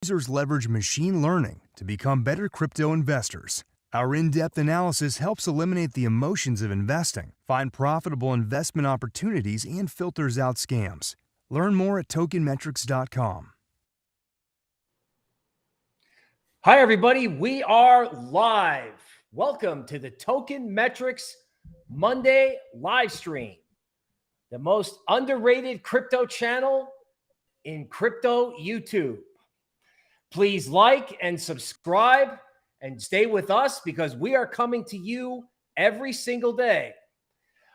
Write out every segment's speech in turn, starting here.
Users leverage machine learning to become better crypto investors. Our in-depth analysis helps eliminate the emotions of investing, find profitable investment opportunities, and filters out scams. Learn more at tokenmetrics.com. Hi, everybody. We are live. Welcome to the Token Metrics Monday live stream, the most underrated crypto channel in crypto YouTube. Please like and subscribe and stay with us because we are coming to you every single day.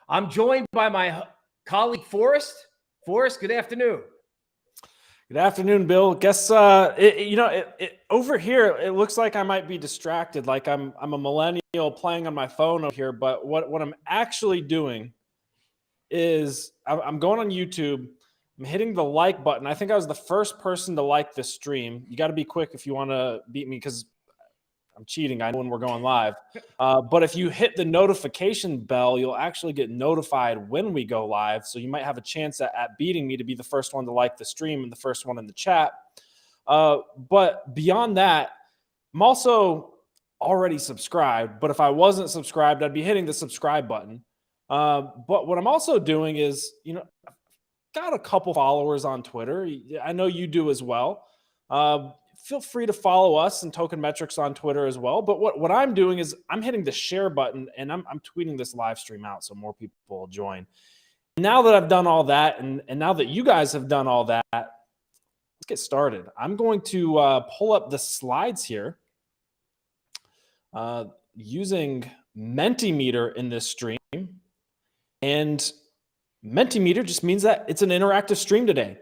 I'm joined by my colleague, Forrest. Forrest, good afternoon. Good afternoon, Bill. Guess over here it looks like I might be distracted, like I'm a millennial playing on my phone over here. But what I'm actually doing is I'm going on YouTube. I'm hitting the like button. I think I was the first person to like this stream. You got to be quick if you want to beat me because I'm cheating. I know when we're going live. But if you hit the notification bell, you'll actually get notified when we go live. So you might have a chance at beating me to be the first one to like the stream and the first one in the chat. But beyond that, I'm also already subscribed. But if I wasn't subscribed, I'd be hitting the subscribe button. But what I'm also doing is, I've got a couple followers on Twitter. I know you do as well. Feel free to follow us and Token Metrics on Twitter as well. But what I'm doing is I'm hitting the share button and I'm tweeting this live stream out so more people will join. Now that I've done all that and now that you guys have done all that, let's get started. I'm going to pull up the slides here using Mentimeter in this stream. And Mentimeter just means that it's an interactive stream today.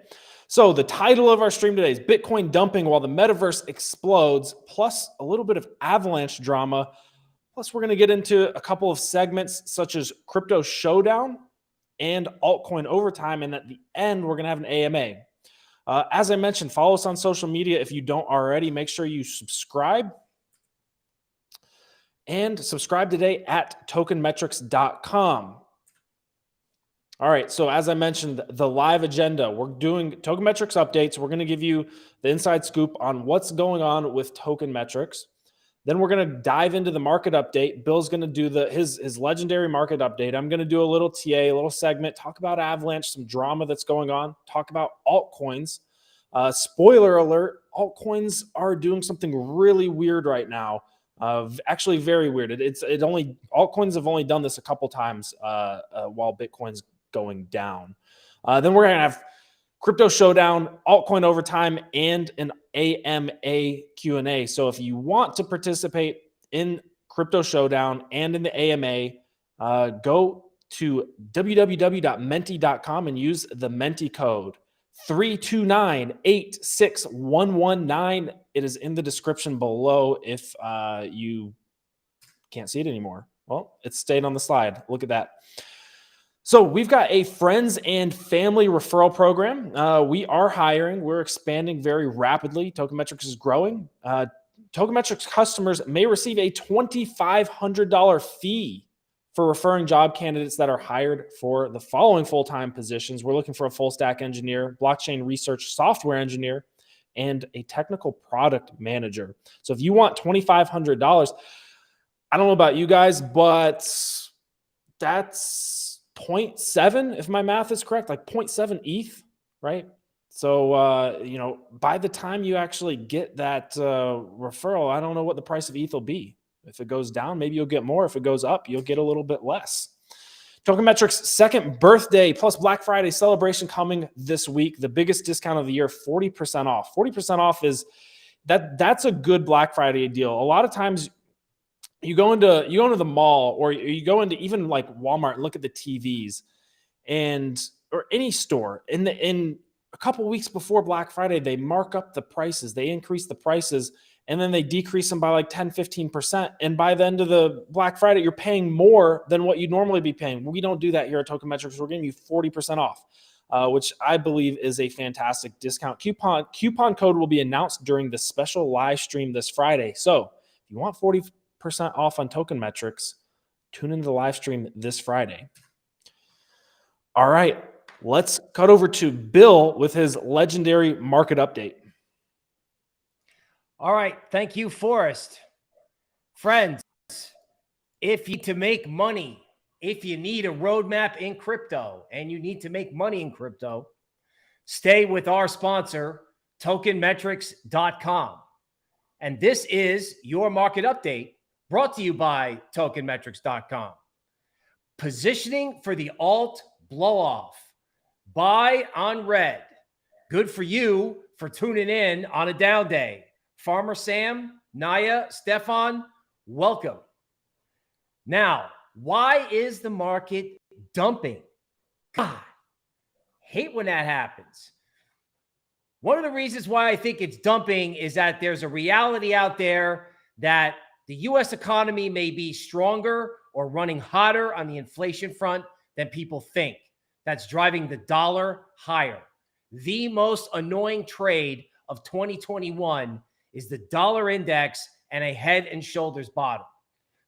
So the title of our stream today is Bitcoin dumping while the metaverse explodes, plus a little bit of Avalanche drama. Plus we're going to get into a couple of segments such as Crypto Showdown and Altcoin Overtime. And at the end, we're going to have an AMA. As I mentioned, follow us on social media. If you don't already, make sure you subscribe. And subscribe today at tokenmetrics.com. All right, so as I mentioned, the live agenda, we're doing Token Metrics updates. We're going to give you the inside scoop on what's going on with Token Metrics. Then we're going to dive into the market update. Bill's going to do his legendary market update. I'm going to do a little TA, a little segment, talk about Avalanche, some drama that's going on, talk about altcoins. Spoiler alert, altcoins are doing something really weird right now. Actually, very weird. Altcoins have only done this a couple times while Bitcoin's going down. Then we're going to have Crypto Showdown, Altcoin Overtime, and an AMA Q&A. So if you want to participate in Crypto Showdown and in the AMA, go to www.menti.com and use the Menti code 329-86119. It is in the description below if you can't see it anymore. Well, it's stayed on the slide. Look at that. So we've got a friends and family referral program. We are hiring. We're expanding very rapidly. Token Metrics is growing. Token Metrics customers may receive a $2,500 fee for referring job candidates that are hired for the following full-time positions. We're looking for a full-stack engineer, blockchain research software engineer, and a technical product manager. So if you want $2,500, I don't know about you guys, but that's 0.7, if my math is correct, like 0.7 ETH, right? So, by the time you actually get that referral, I don't know what the price of ETH will be. If it goes down, maybe you'll get more. If it goes up, you'll get a little bit less. Token Metrics' second birthday plus Black Friday celebration coming this week. The biggest discount of the year, 40% off. 40% off that's a good Black Friday deal. A lot of times you go into the mall or you go into even like Walmart and look at the TVs or any store in a couple weeks before Black Friday, they mark up the prices, they increase the prices, and then they decrease them by like 10, 15%. And by the end of the Black Friday, you're paying more than what you'd normally be paying. We don't do that here at Token Metrics. We're giving you 40% off, which I believe is a fantastic discount. Coupon code will be announced during the special live stream this Friday. So if you want 40% off on Token Metrics, tune into the live stream this Friday. All right, let's cut over to Bill with his legendary market update. All right. Thank you, Forrest. Friends, if you to make money, if you need a roadmap in crypto and you need to make money in crypto, stay with our sponsor, tokenmetrics.com. And this is your market update brought to you by tokenmetrics.com. Positioning for the alt blow-off. Buy on red. Good for you for tuning in on a down day. Farmer Sam, Naya, Stefan, welcome. Now, why is the market dumping? God, hate when that happens. One of the reasons why I think it's dumping is that there's a reality out there that the U.S. economy may be stronger or running hotter on the inflation front than people think. That's driving the dollar higher. The most annoying trade of 2021 is the dollar index and a head and shoulders bottom.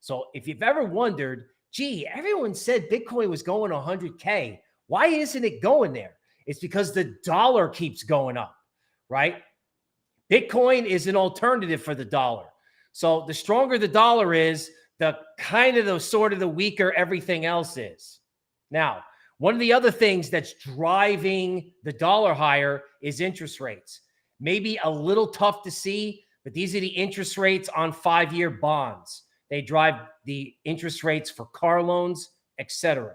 So if you've ever wondered, gee, everyone said Bitcoin was going 100K. Why isn't it going there? It's because the dollar keeps going up, right? Bitcoin is an alternative for the dollar. So the stronger the dollar is, the kind of the sort of the weaker everything else is. Now, one of the other things that's driving the dollar higher is interest rates. Maybe a little tough to see, but these are the interest rates on 5-year bonds. They drive the interest rates for car loans, etc.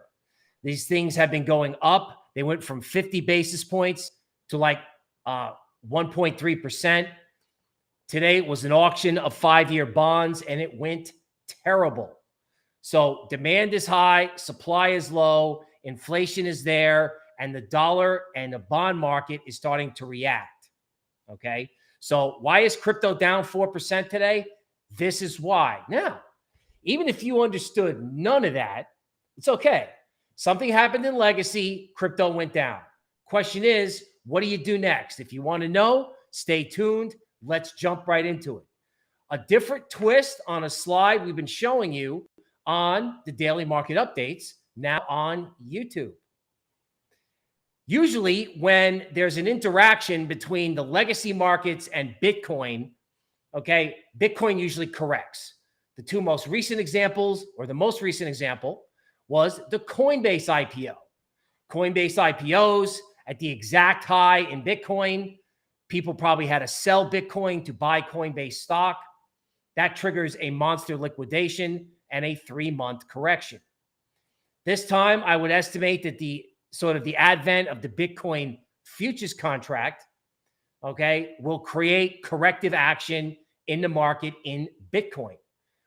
These things have been going up. They went from 50 basis points to like 1.3%. Today was an auction of 5-year bonds, and it went terrible. So demand is high, supply is low, inflation is there, and the dollar and the bond market is starting to react. Okay, so why is crypto down 4% today? This is why. Now, even if you understood none of that, it's okay. Something happened in legacy, crypto went down. Question is, what do you do next? If you want to know, stay tuned. Let's jump right into it. A different twist on a slide we've been showing you on the daily market updates, now on YouTube. Usually when there's an interaction between the legacy markets and Bitcoin, okay, Bitcoin usually corrects. The two most recent examples, or the most recent example, was the Coinbase IPO. Coinbase IPOs at the exact high in Bitcoin. People probably had to sell Bitcoin to buy Coinbase stock. That triggers a monster liquidation and a 3-month correction. This time, I would estimate that the advent of the Bitcoin futures contract, okay, will create corrective action in the market in Bitcoin.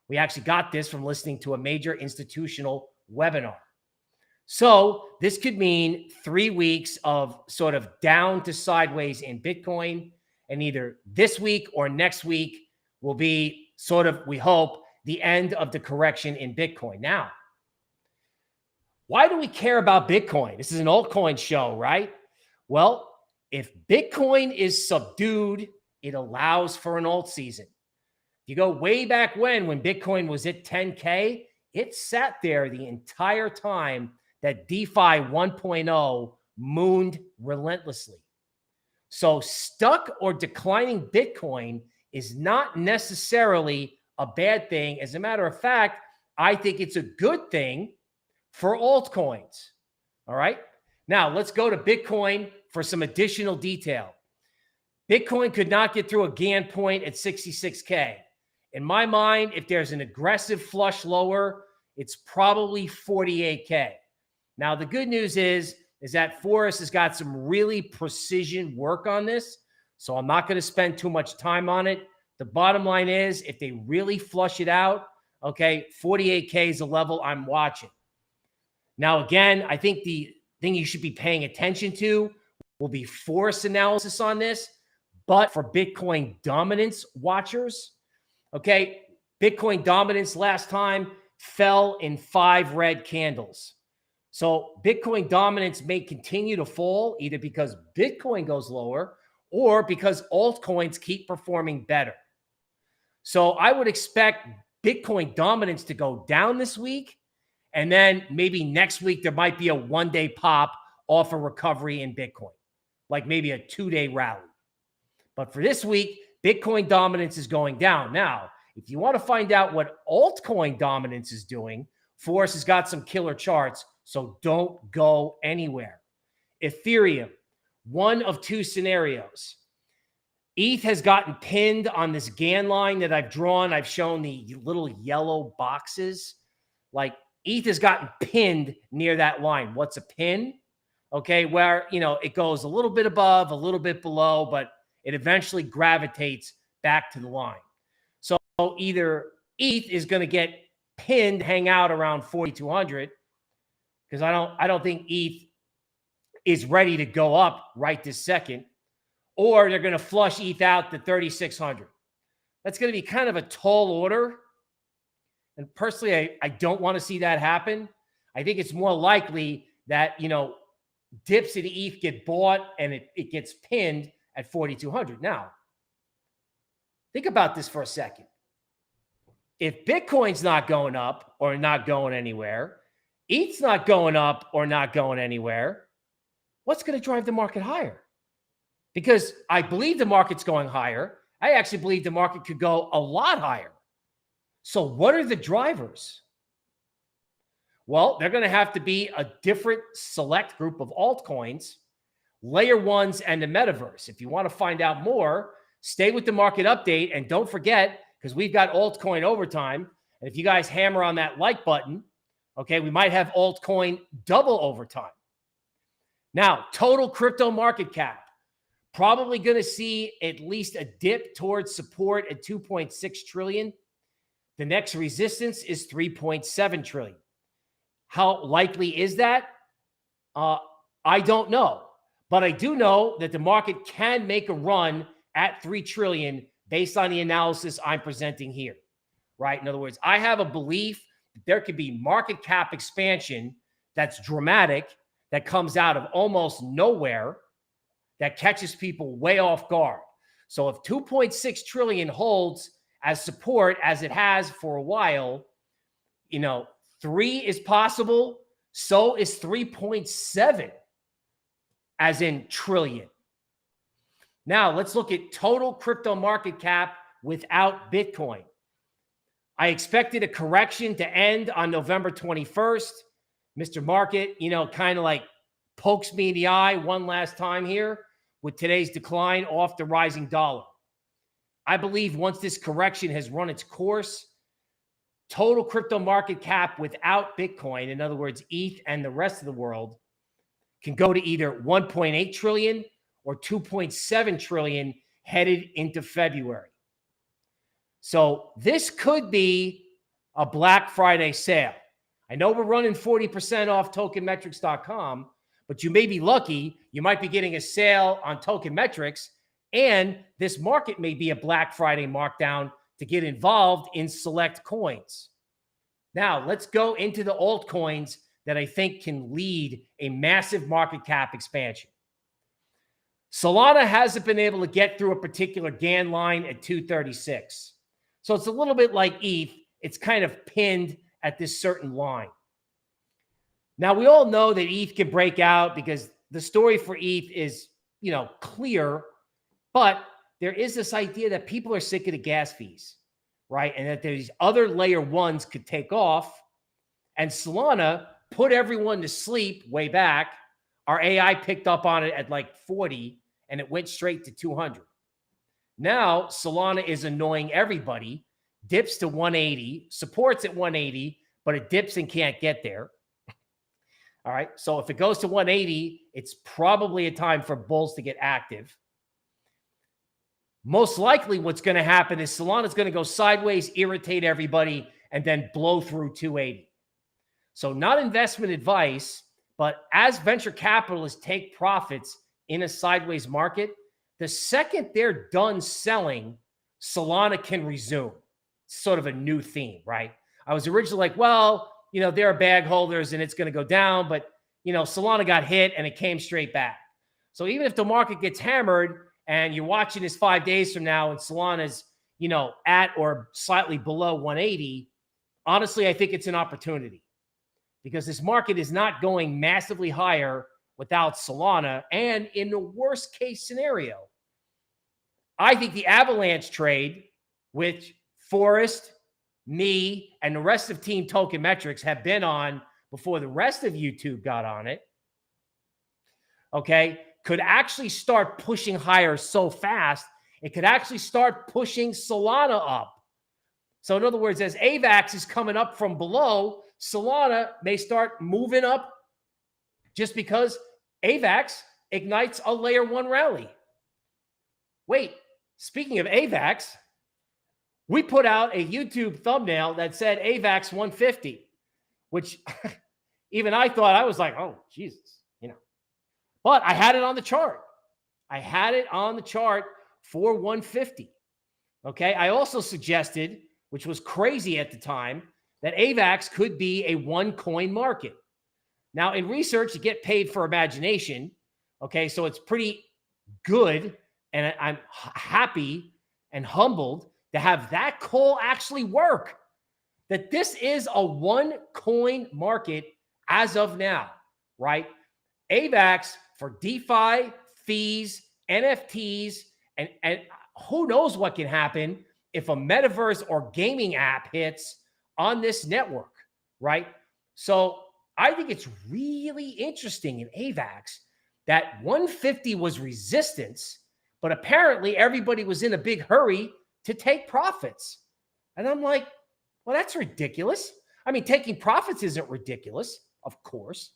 We actually got this from listening to a major institutional webinar. So this could mean 3 weeks of sort of down to sideways in Bitcoin, and either this week or next week will be sort of, we hope, the end of the correction in Bitcoin. Now, why do we care about Bitcoin? This is an altcoin show, right? Well, if Bitcoin is subdued, it allows for an alt season. You go way back when Bitcoin was at 10K, it sat there the entire time that DeFi 1.0 mooned relentlessly. So stuck or declining Bitcoin is not necessarily a bad thing. As a matter of fact, I think it's a good thing for altcoins. All right. Now let's go to Bitcoin for some additional detail. Bitcoin could not get through a Gann point at 66K. In my mind, if there's an aggressive flush lower, it's probably 48K. Now, the good news is that Forrest has got some really precision work on this, so I'm not going to spend too much time on it. The bottom line is, if they really flush it out, okay, 48K is a level I'm watching. Now, again, I think the thing you should be paying attention to will be Forrest analysis on this, but for Bitcoin dominance watchers, okay, Bitcoin dominance last time fell in 5 red candles. So Bitcoin dominance may continue to fall either because Bitcoin goes lower or because altcoins keep performing better. So I would expect Bitcoin dominance to go down this week. And then maybe next week, there might be a 1-day pop off a recovery in Bitcoin, like maybe a 2-day rally. But for this week, Bitcoin dominance is going down. Now, if you want to find out what altcoin dominance is doing, Forrest has got some killer charts, so don't go anywhere. Ethereum, one of two scenarios. ETH has gotten pinned on this Gann line that I've drawn. I've shown the little yellow boxes. Like ETH has gotten pinned near that line. What's a pin? Okay, where, it goes a little bit above, a little bit below, but it eventually gravitates back to the line. So either ETH is going to get pinned, hang out around 4,200, because I don't think ETH is ready to go up right this second, or they're going to flush ETH out to 3,600. That's going to be kind of a tall order. And personally, I don't want to see that happen. I think it's more likely that, dips in ETH get bought and it gets pinned at 4,200. Now, think about this for a second. If Bitcoin's not going up or not going anywhere, ETH's not going up or not going anywhere, what's going to drive the market higher? Because I believe the market's going higher. I actually believe the market could go a lot higher. So what are the drivers? Well, they're going to have to be a different select group of altcoins, layer ones, and the metaverse. If you want to find out more, stay with the market update. And don't forget, because we've got altcoin overtime. And if you guys hammer on that like button, okay, we might have altcoin double overtime. Now, total crypto market cap. Probably going to see at least a dip towards support at 2.6 trillion. The next resistance is 3.7 trillion. How likely is that? I don't know. But I do know that the market can make a run at 3 trillion based on the analysis I'm presenting here, right? In other words, I have a belief that there could be market cap expansion that's dramatic, that comes out of almost nowhere, that catches people way off guard. So if 2.6 trillion holds as support as it has for a while, 3 is possible. So is 3.7 as in trillion. Now let's look at total crypto market cap without Bitcoin. I expected a correction to end on November 21st. Mr. Market, kind of like pokes me in the eye one last time here with today's decline off the rising dollar. I believe once this correction has run its course, total crypto market cap without Bitcoin, in other words, ETH and the rest of the world, can go to either 1.8 trillion or 2.7 trillion headed into February. So this could be a Black Friday sale. I know we're running 40% off tokenmetrics.com, but you may be lucky. You might be getting a sale on Token Metrics, and this market may be a Black Friday markdown to get involved in select coins. Now, let's go into the altcoins that I think can lead a massive market cap expansion. Solana hasn't been able to get through a particular Gann line at 236. So it's a little bit like ETH. It's kind of pinned at this certain line. Now, we all know that ETH can break out because the story for ETH is, clear, but there is this idea that people are sick of the gas fees, right? And that these other layer ones could take off. And Solana put everyone to sleep way back. Our AI picked up on it at like 40, and it went straight to 200. Now, Solana is annoying everybody, dips to 180, supports at 180, but it dips and can't get there. All right, so if it goes to 180, it's probably a time for bulls to get active. Most likely what's going to happen is Solana is going to go sideways, irritate everybody, and then blow through 280. So not investment advice, but as venture capitalists take profits in a sideways market, the second they're done selling, Solana can resume. It's sort of a new theme, right? I was originally like, well, there are bag holders and it's going to go down, but, Solana got hit and it came straight back. So even if the market gets hammered and you're watching this 5 days from now and Solana's, at or slightly below 180, honestly, I think it's an opportunity because this market is not going massively higher without Solana. And in the worst case scenario, I think the Avalanche trade, which Forrest, me, and the rest of Team Token Metrics have been on before the rest of YouTube got on it, okay, could actually start pushing higher so fast, it could actually start pushing Solana up. So in other words, as AVAX is coming up from below, Solana may start moving up just because AVAX ignites a layer 1 rally. Wait, speaking of AVAX, we put out a YouTube thumbnail that said AVAX 150, which even I thought, I was like, oh, Jesus, But I had it on the chart. I had it on the chart for 150. Okay. I also suggested, which was crazy at the time, that AVAX could be a one coin market. Now, in research, you get paid for imagination. Okay. So it's pretty good. And I'm happy and humbled to have that call actually work. That this is a one coin market as of now, right? AVAX for DeFi, fees, NFTs, and who knows what can happen if a metaverse or gaming app hits on this network, right? So I think it's really interesting in AVAX that 150 was resistance, but apparently everybody was in a big hurry to take profits. And I'm like, well, that's ridiculous. I mean, taking profits isn't ridiculous, of course.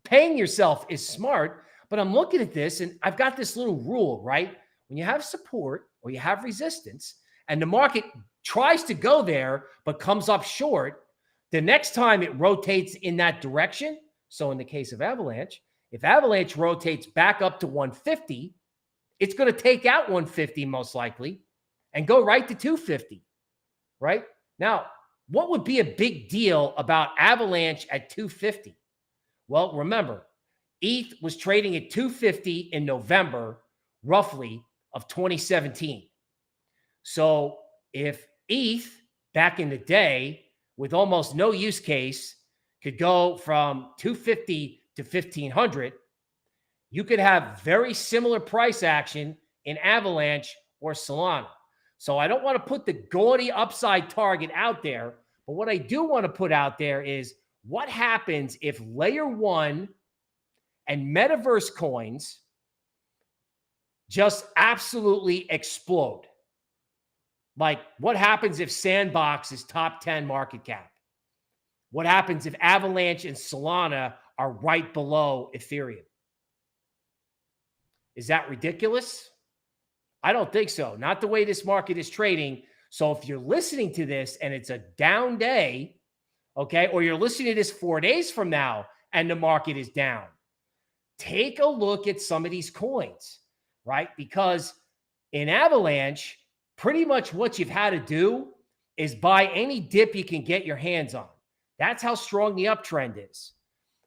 Paying yourself is smart, but I'm looking at this and I've got this little rule, right? When you have support or you have resistance and the market tries to go there but comes up short, the next time it rotates in that direction, so in the case of Avalanche, if Avalanche rotates back up to 150, it's going to take out 150 most likely and go right to 250, right? Now, what would be a big deal about Avalanche at 250? Well, remember, ETH was trading at 250 in November, roughly, of 2017. So if ETH back in the day with almost no use case could go from 250 to 1500, you could have very similar price action in Avalanche or Solana. So I don't want to put the gaudy upside target out there, but what I do want to put out there is what happens if layer 1 and metaverse coins just absolutely explode? Like, what happens if Sandbox is top 10 market cap? What happens if Avalanche and Solana are right below Ethereum? Is that ridiculous? I don't think so. Not the way this market is trading. So if you're listening to this and it's a down day, okay, or you're listening to this 4 days from now and the market is down, take a look at some of these coins, right? Because in Avalanche, pretty much what you've had to do is buy any dip you can get your hands on. That's how strong the uptrend is.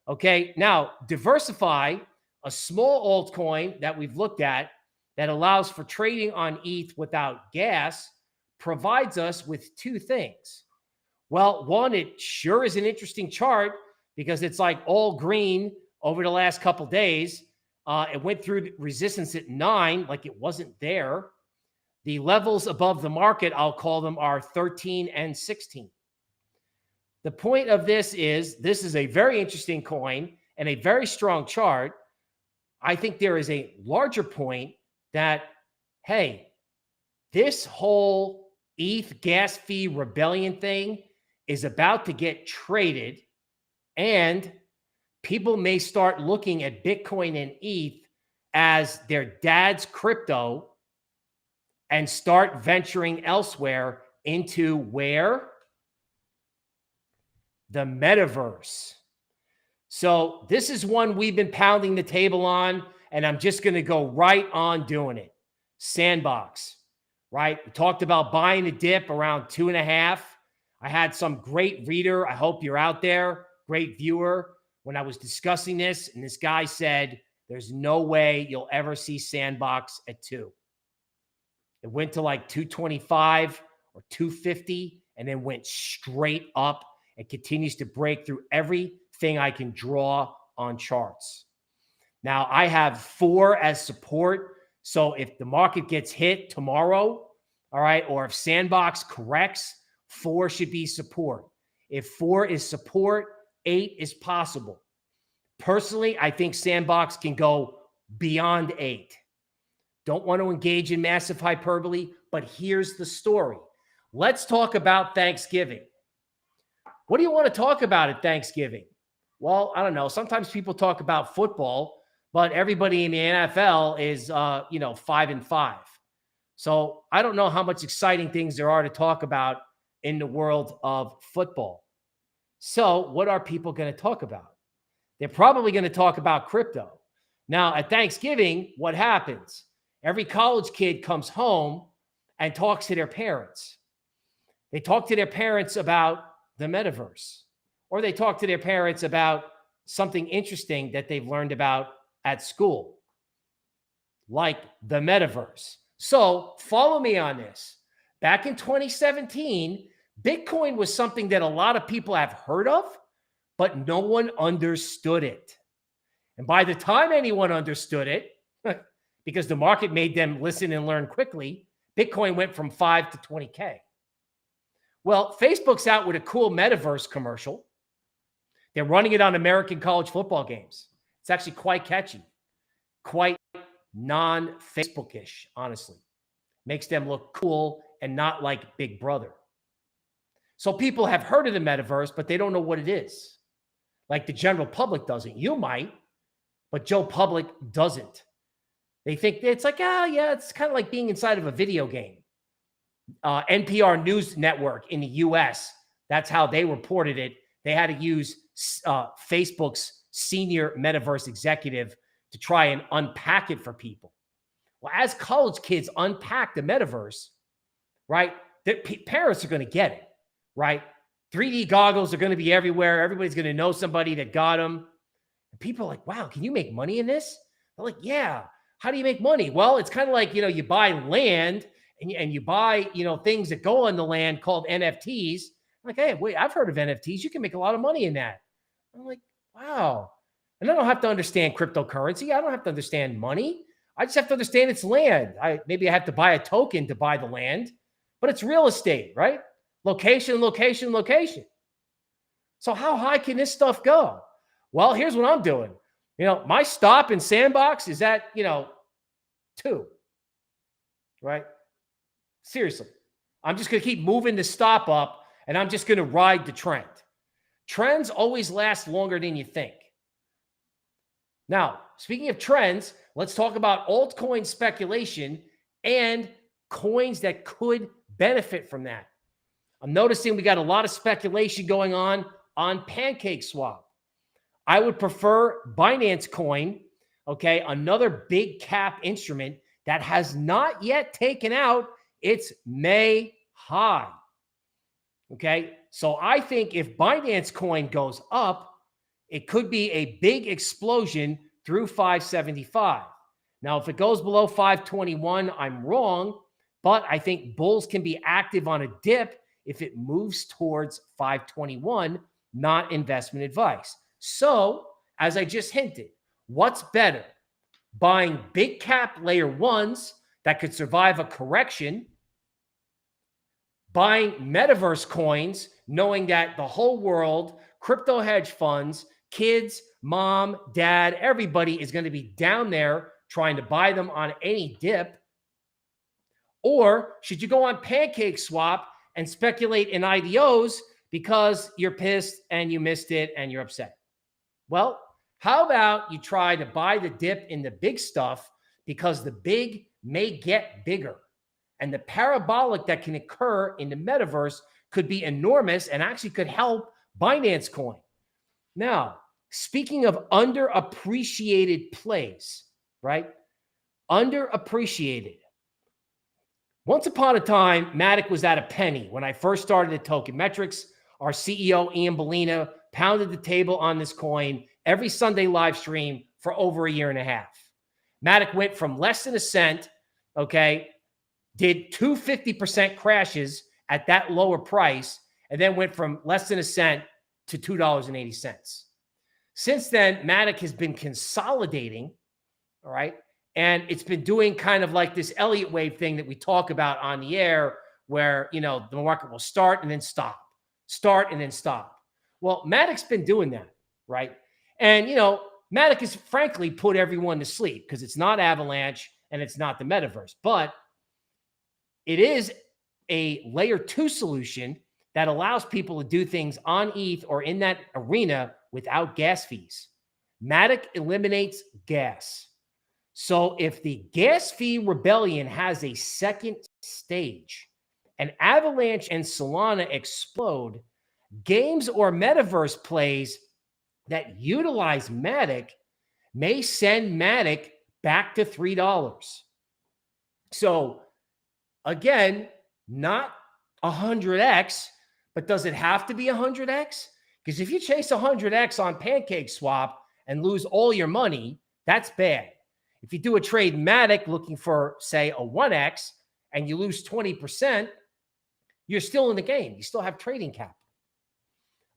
Okay, now Diversify, a small altcoin that we've looked at that allows for trading on ETH without gas, provides us with two things. Well, one, it sure is an interesting chart because it's like all green over the last couple of days. It went through resistance at 9, like it wasn't there. The levels above the market, I'll call them, are 13 and 16. The point of this is a very interesting coin and a very strong chart. I think there is a larger point that, hey, this whole ETH gas fee rebellion thing is about to get traded, and people may start looking at Bitcoin and ETH as their dad's crypto and start venturing elsewhere into where? The metaverse. So this is one we've been pounding the table on, and I'm just going to go right on doing it. Sandbox, right? We talked about buying a dip around 2.5. I had some great reader. I hope you're out there. Great viewer. When I was discussing this, and this guy said, there's no way you'll ever see Sandbox at 2. It went to like 225 or 250 and then went straight up and continues to break through everything I can draw on charts. Now, I have 4 as support, So if the market gets hit tomorrow, all right, or if Sandbox corrects, 4 should be support. If 4 is support, 8 is possible. Personally, I think Sandbox can go beyond 8. Don't want to engage in massive hyperbole, but here's the story. Let's talk about Thanksgiving. What do you want to talk about at Thanksgiving? Well, I don't know. Sometimes people talk about football, but everybody in the NFL is, 5-5. So I don't know how much exciting things there are to talk about in the world of football. So what are people going to talk about? They're probably going to talk about crypto. Now, at Thanksgiving, what happens? Every college kid comes home and talks to their parents. They talk to their parents about the metaverse, or they talk to their parents about something interesting that they've learned about at school, like the metaverse. So follow me on this. Back in 2017, Bitcoin was something that a lot of people have heard of, but no one understood it. And by the time anyone understood it, because the market made them listen and learn quickly, Bitcoin went from 5 to 20K. Well, Facebook's out with a cool Metaverse commercial. They're running it on American college football games. It's actually quite catchy, quite non-Facebookish, honestly. Makes them look cool and not like Big Brother. So people have heard of the Metaverse, but they don't know what it is. Like the general public doesn't. You might, but Joe Public doesn't. They think it's like, it's kind of like being inside of a video game. NPR News Network in the US, that's how they reported it. They had to use Facebook's senior metaverse executive to try and unpack it for people. Well, as college kids unpack the metaverse, right, the parents are going to get it, right? 3D goggles are going to be everywhere. Everybody's going to know somebody that got them. And people are like, wow, can you make money in this? They're like, yeah. How do you make money? Well, it's kind of like, you buy land and you buy, things that go on the land called NFTs. I'm like, hey, wait, I've heard of NFTs. You can make a lot of money in that. I'm like, wow. And I don't have to understand cryptocurrency. I don't have to understand money. I just have to understand it's land. Maybe I have to buy a token to buy the land, but it's real estate, right? Location, location, location. So how high can this stuff go? Well, here's what I'm doing. My stop in Sandbox is at, 2, right? Seriously. I'm just going to keep moving the stop up and I'm just going to ride the trend. Trends always last longer than you think. Now, speaking of trends, let's talk about altcoin speculation and coins that could benefit from that. I'm noticing we got a lot of speculation going on PancakeSwap. I would prefer Binance Coin, okay, another big cap instrument that has not yet taken out its May high. Okay, so I think if Binance Coin goes up, it could be a big explosion through 575. Now, if it goes below 521, I'm wrong, but I think bulls can be active on a dip if it moves towards 521, not investment advice. So, as I just hinted, what's better? Buying big cap layer ones that could survive a correction, buying metaverse coins, knowing that the whole world, crypto hedge funds, kids, mom, dad, everybody is going to be down there trying to buy them on any dip. Or should you go on PancakeSwap and speculate in IDOs because you're pissed and you missed it and you're upset? Well, how about you try to buy the dip in the big stuff because the big may get bigger. And the parabolic that can occur in the metaverse could be enormous and actually could help Binance Coin. Now, speaking of underappreciated plays, right? Underappreciated. Once upon a time, Matic was at a penny. When I first started at Token Metrics, our CEO, Ian Bellina, pounded the table on this coin every Sunday live stream for over a year and a half. Matic went from less than a cent, okay, did 250% crashes at that lower price, and then went from less than a cent to $2.80. Since then, Matic has been consolidating, all right, And it's been doing kind of like this Elliott wave thing that we talk about on the air, where, you know, the market will start and then stop, start and then stop. Well, Matic's been doing that, right? And, you know, Matic has frankly put everyone to sleep because it's not Avalanche and it's not the metaverse, but it is a layer 2 solution that allows people to do things on ETH or in that arena without gas fees. Matic eliminates gas. So if the gas fee rebellion has a second stage and Avalanche and Solana explode, games or metaverse plays that utilize Matic may send Matic back to $3. So again, not 100x, but does it have to be 100x? Because if you chase 100x on PancakeSwap and lose all your money, that's bad. If you do a trade Matic looking for, say, a 1x and you lose 20%, you're still in the game. You still have trading capital.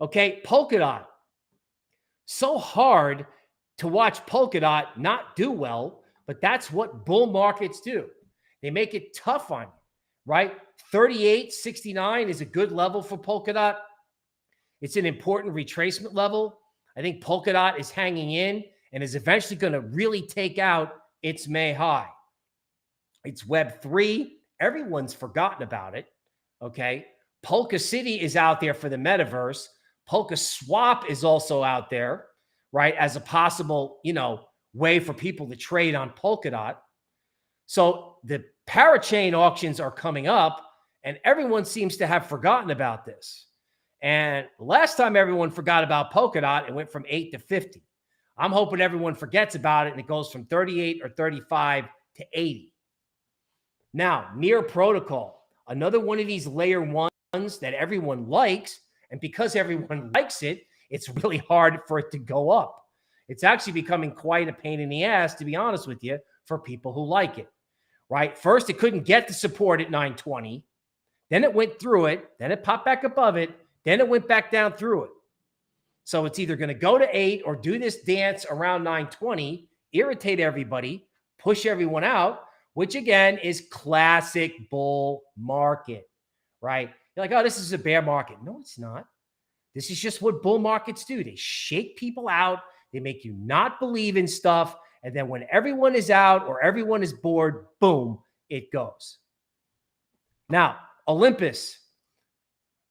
Okay, Polkadot. So hard to watch Polkadot not do well, but that's what bull markets do. They make it tough on you, right? 38.69 is a good level for Polkadot. It's an important retracement level. I think Polkadot is hanging in and is eventually going to really take out its May high. It's Web3. Everyone's forgotten about it, okay? Polka City is out there for the metaverse. Polka Swap is also out there, right, as a possible, you know, way for people to trade on Polkadot. So the parachain auctions are coming up, and everyone seems to have forgotten about this. And last time everyone forgot about Polkadot, it went from 8 to 50. I'm hoping everyone forgets about it and it goes from 38 or 35 to 80. Now, Near Protocol, another one of these layer ones that everyone likes. And because everyone likes it, it's really hard for it to go up. It's actually becoming quite a pain in the ass, to be honest with you, for people who like it, right? First, it couldn't get the support at 920. Then it went through it. Then it popped back above it. Then it went back down through it. So it's either going to go to 8 or do this dance around 920, irritate everybody, push everyone out, which again is classic bull market, right? You're like, oh, this is a bear market. No, it's not. This is just what bull markets do. They shake people out. They make you not believe in stuff. And then when everyone is out or everyone is bored, boom, it goes. Now, Olympus.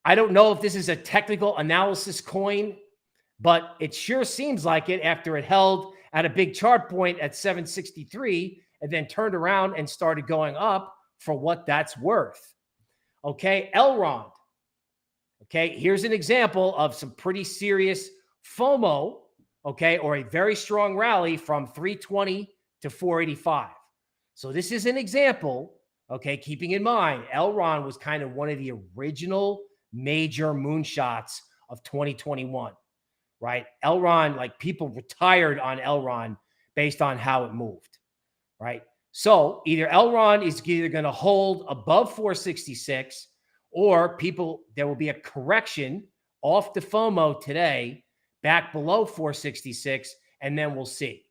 I don't know if this is a technical analysis coin, but it sure seems like it after it held at a big chart point at 763 and then turned around and started going up for what that's worth. Okay, Elrond. Okay, here's an example of some pretty serious FOMO, okay, or a very strong rally from 320 to 485. So this is an example, okay, keeping in mind, Elrond was kind of one of the original major moonshots of 2021. Right? Elrond, like people retired on Elrond based on how it moved, right? So either Elrond is either going to hold above 466 or there will be a correction off the FOMO today back below 466, and then we'll see.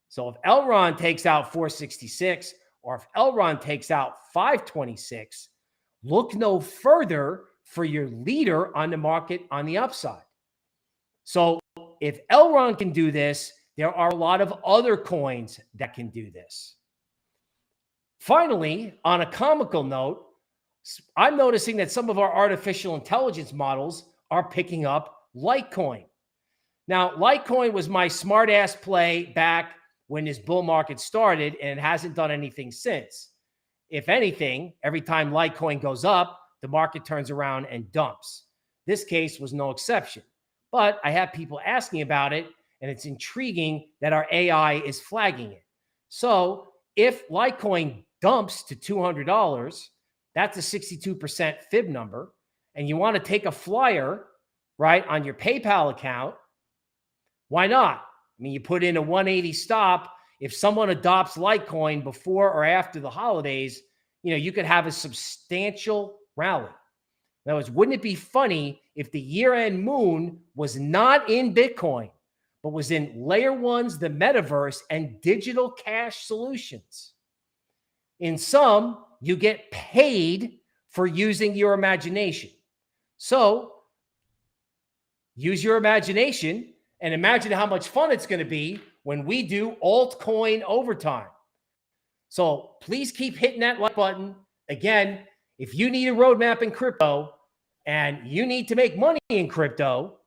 So if Elrond takes out 466 or if Elrond takes out 526, look no further for your leader on the market on the upside. So if Elrond can do this, there are a lot of other coins that can do this. Finally, on a comical note, I'm noticing that some of our artificial intelligence models are picking up Litecoin. Now, Litecoin was my smart ass play back when this bull market started, and it hasn't done anything since. If anything, every time Litecoin goes up, the market turns around and dumps. This case was no exception. But I have people asking about it, and it's intriguing that our AI is flagging it. So if Litecoin dumps to $200, that's a 62% fib number, and you want to take a flyer, right, on your PayPal account, why not? I mean, you put in a 180 stop. If someone adopts Litecoin before or after the holidays, you know, you could have a substantial rally. In other words, wouldn't it be funny if the year-end moon was not in Bitcoin, but was in layer ones, the metaverse, and digital cash solutions. In some, you get paid for using your imagination. So use your imagination and imagine how much fun it's going to be when we do altcoin overtime. So please keep hitting that like button. Again, if you need a roadmap in crypto and you need to make money in crypto,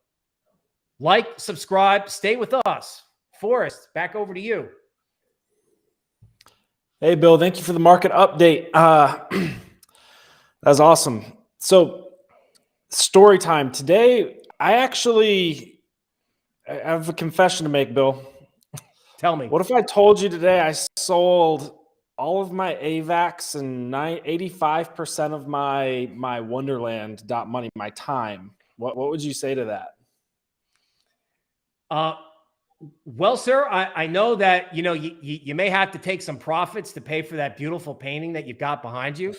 like, subscribe, stay with us. Forrest, back over to you. Hey, Bill, thank you for the market update. That's awesome. So, story time. Today, I have a confession to make, Bill. Tell me. What if I told you today I sold all of my AVAX and 85% of my Wonderland.money, my time? What would you say to that? Well, sir, I know that, you may have to take some profits to pay for that beautiful painting that you've got behind you.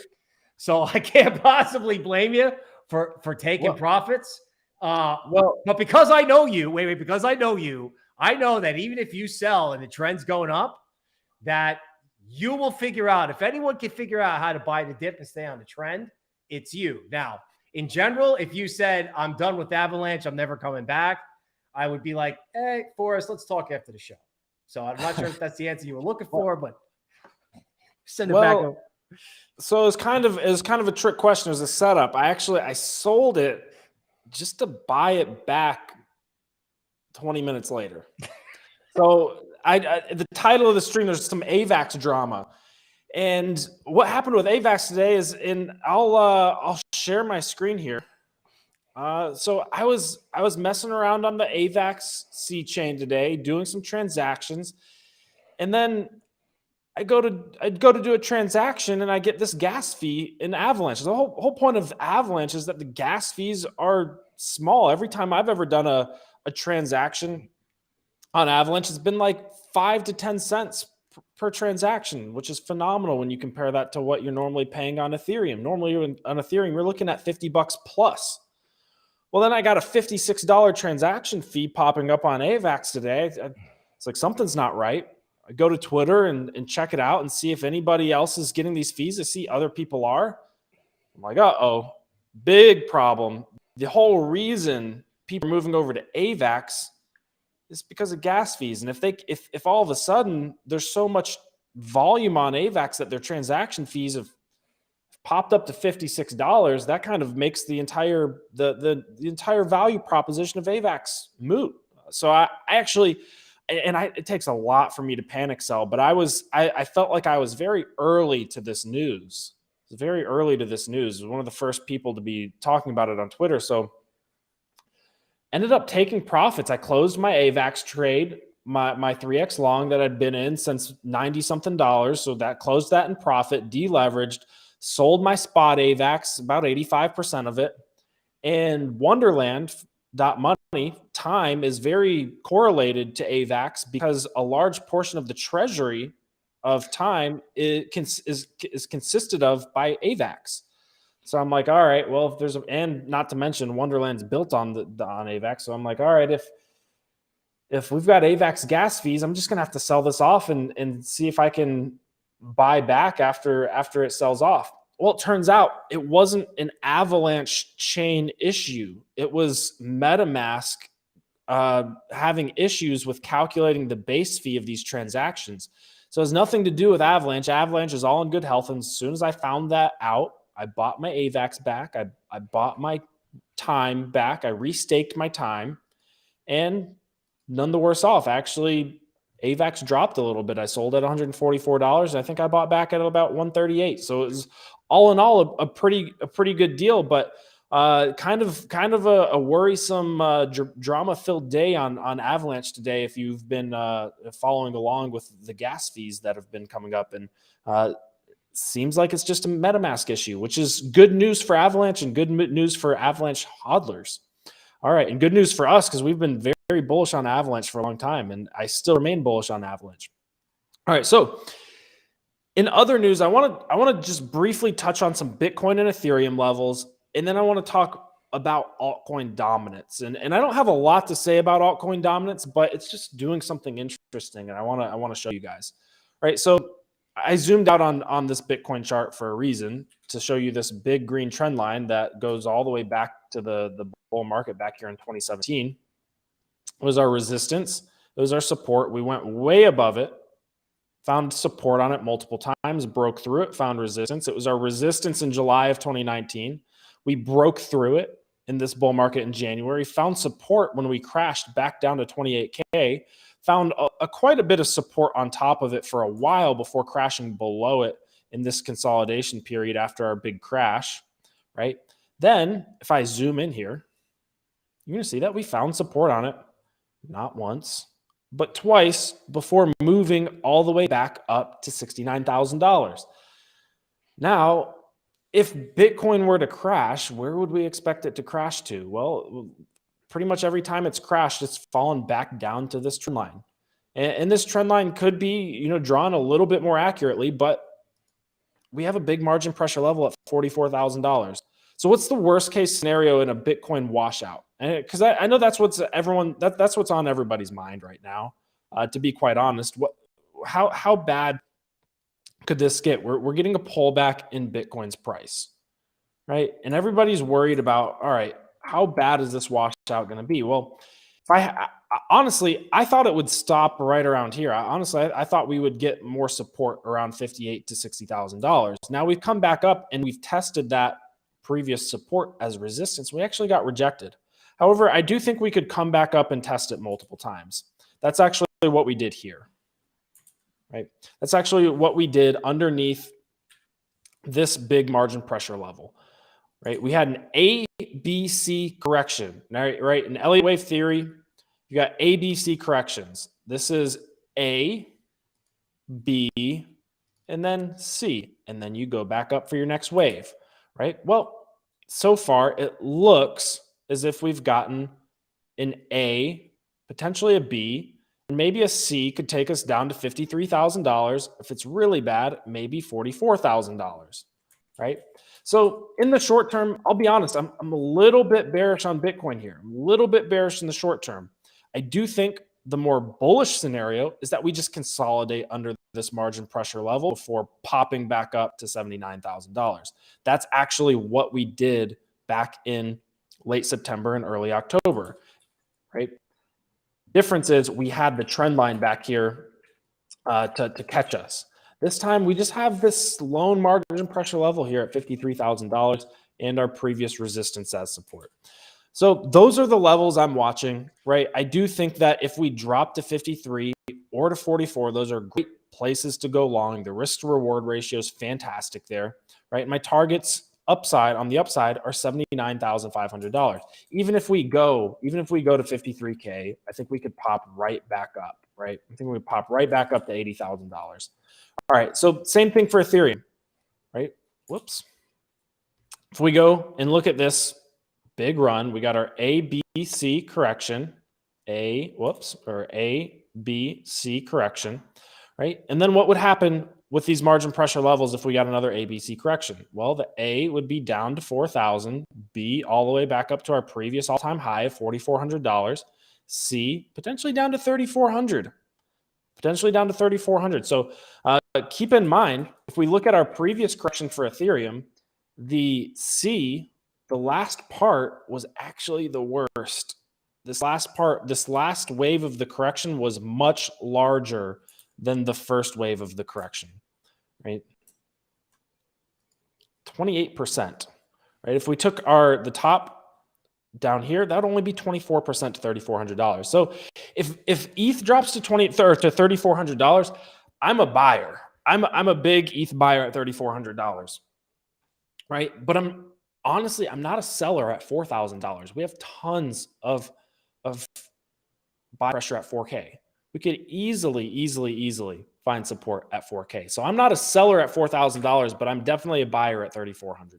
So I can't possibly blame you for taking profits. But because I know you, because I know you, I know that even if you sell and the trend's going up, that you will figure out, if anyone can figure out how to buy the dip and stay on the trend, it's you. Now, in general, if you said, I'm done with Avalanche, I'm never coming back, I would be like, hey, Forrest, let's talk after the show. So I'm not sure if that's the answer you were looking for, but send it back over. So it was kind of a trick question. It was a setup. I sold it just to buy it back 20 minutes later. So the title of the stream, there's some AVAX drama. And what happened with AVAX today is, I'll share my screen here. So I was messing around on the AVAX C chain today, doing some transactions, and then I'd go to do a transaction and I get this gas fee in Avalanche. The whole point of Avalanche is that the gas fees are small. Every time I've ever done a transaction on Avalanche, it's been like 5 to 10 cents per transaction, which is phenomenal when you compare that to what you're normally paying on Ethereum. Normally on Ethereum, you're looking at $50 plus. Well, then I got a $56 transaction fee popping up on AVAX today. It's like something's not right. I go to Twitter and check it out and see if anybody else is getting these fees. I see other people are. I'm like, uh-oh, big problem. The whole reason people are moving over to AVAX is because of gas fees. And if all of a sudden there's so much volume on AVAX that their transaction fees have popped up to $56, that kind of makes the entire value proposition of AVAX moot. So I actually, it takes a lot for me to panic sell, but I felt like I was very early to this news. It was very early to this news. I was one of the first people to be talking about it on Twitter. So ended up taking profits. I closed my AVAX trade, my 3x long that I'd been in since 90 something dollars. So that closed that in profit, deleveraged, sold my spot AVAX, about 85% of it. And Wonderland.money time is very correlated to AVAX because a large portion of the treasury of time is consisted of by AVAX. So I'm like, all right, well, and not to mention Wonderland's built on AVAX. So I'm like, all right, if we've got AVAX gas fees, I'm just going to have to sell this off and see if I can buy back after it sells off. Well, it turns out it wasn't an Avalanche chain issue. It was MetaMask having issues with calculating the base fee of these transactions. So it has nothing to do with Avalanche. Avalanche is all in good health. And as soon as I found that out, I bought my AVAX back. I bought my time back. I restaked my time, and none the worse off. Actually, AVAX dropped a little bit. I sold at $144. I think I bought back at about $138. So it was all in all a pretty good deal, but kind of a worrisome drama-filled day on Avalanche today. If you've been following along with the gas fees that have been coming up, and seems like it's just a MetaMask issue, which is good news for Avalanche and good news for Avalanche hodlers. All right, and good news for us because we've been very bullish on Avalanche for a long time, and I still remain bullish on Avalanche. All right, so in other news, I want to just briefly touch on some Bitcoin and Ethereum levels, and then I want to talk about altcoin dominance. And I don't have a lot to say about altcoin dominance, but it's just doing something interesting. And I want to show you guys, right? So I zoomed out on this Bitcoin chart for a reason, to show you this big green trend line that goes all the way back to the bull market back here in 2017. It was our resistance. It was our support. We went way above it, found support on it multiple times, broke through it, found resistance. It was our resistance in July of 2019. We broke through it in this bull market in January, found support when we crashed back down to 28K, found quite a bit of support on top of it for a while before crashing below it in this consolidation period after our big crash, right? Then if I zoom in here, you're going to see that we found support on it, not once, but twice, before moving all the way back up to $69,000. Now, if Bitcoin were to crash, where would we expect it to crash to? Well, pretty much every time it's crashed, it's fallen back down to this trend line. And this trend line could be, drawn a little bit more accurately, but we have a big margin pressure level at $44,000. So what's the worst case scenario in a Bitcoin washout? Because I know that's what's that's what's on everybody's mind right now. To be quite honest, how bad could this get? We're getting a pullback in Bitcoin's price, right? And everybody's worried about, all right, how bad is this washout going to be? Well, honestly, I thought it would stop right around here. I thought we would get more support around $58,000 to $60,000. Now we've come back up and we've tested that previous support as resistance. We actually got rejected. However, I do think we could come back up and test it multiple times. That's actually what we did here, right? That's actually what we did underneath this big margin pressure level, right? We had an ABC correction, right? In Elliott wave theory, you got ABC corrections. This is A, B, and then C, and then you go back up for your next wave, right? Well, so far it looks as if we've gotten an A, potentially a B, and maybe a C could take us down to $53,000. If it's really bad, maybe $44,000, right? So in the short term, I'll be honest, I'm a little bit bearish on Bitcoin here. I'm a little bit bearish in the short term. I do think the more bullish scenario is that we just consolidate under this margin pressure level before popping back up to $79,000. That's actually what we did back in late September and early October, right? Difference is we had the trend line back here to catch us. This time we just have this lone margin pressure level here at $53,000 and our previous resistance as support. So those are the levels I'm watching, right? I do think that if we drop to 53 or to 44, those are great places to go long. The risk to reward ratio is fantastic there, right? My targets on the upside are $79,500. Even if we go to 53K, I think we could pop right back up, right? I think we would pop right back up to $80,000. All right, so same thing for Ethereum, right? Whoops. If we go and look at this big run, we got our ABC correction, A, B, C correction, right? And then what would happen with these margin pressure levels if we got another ABC correction? Well, the A would be down to 4,000, B all the way back up to our previous all-time high of $4,400, C potentially down to 3,400. So keep in mind, if we look at our previous correction for Ethereum, the C, the last part was actually the worst. This last wave of the correction was much larger than the first wave of the correction, right? 28%, right? If we took the top down here, that would only be 24% to $3,400. So if ETH drops to $3,400, I'm a buyer. I'm a big ETH buyer at $3,400, right? But I'm not a seller at $4,000. We have tons of buy pressure at 4K. We could easily find support at 4K. So I'm not a seller at $4,000, but I'm definitely a buyer at $3,400.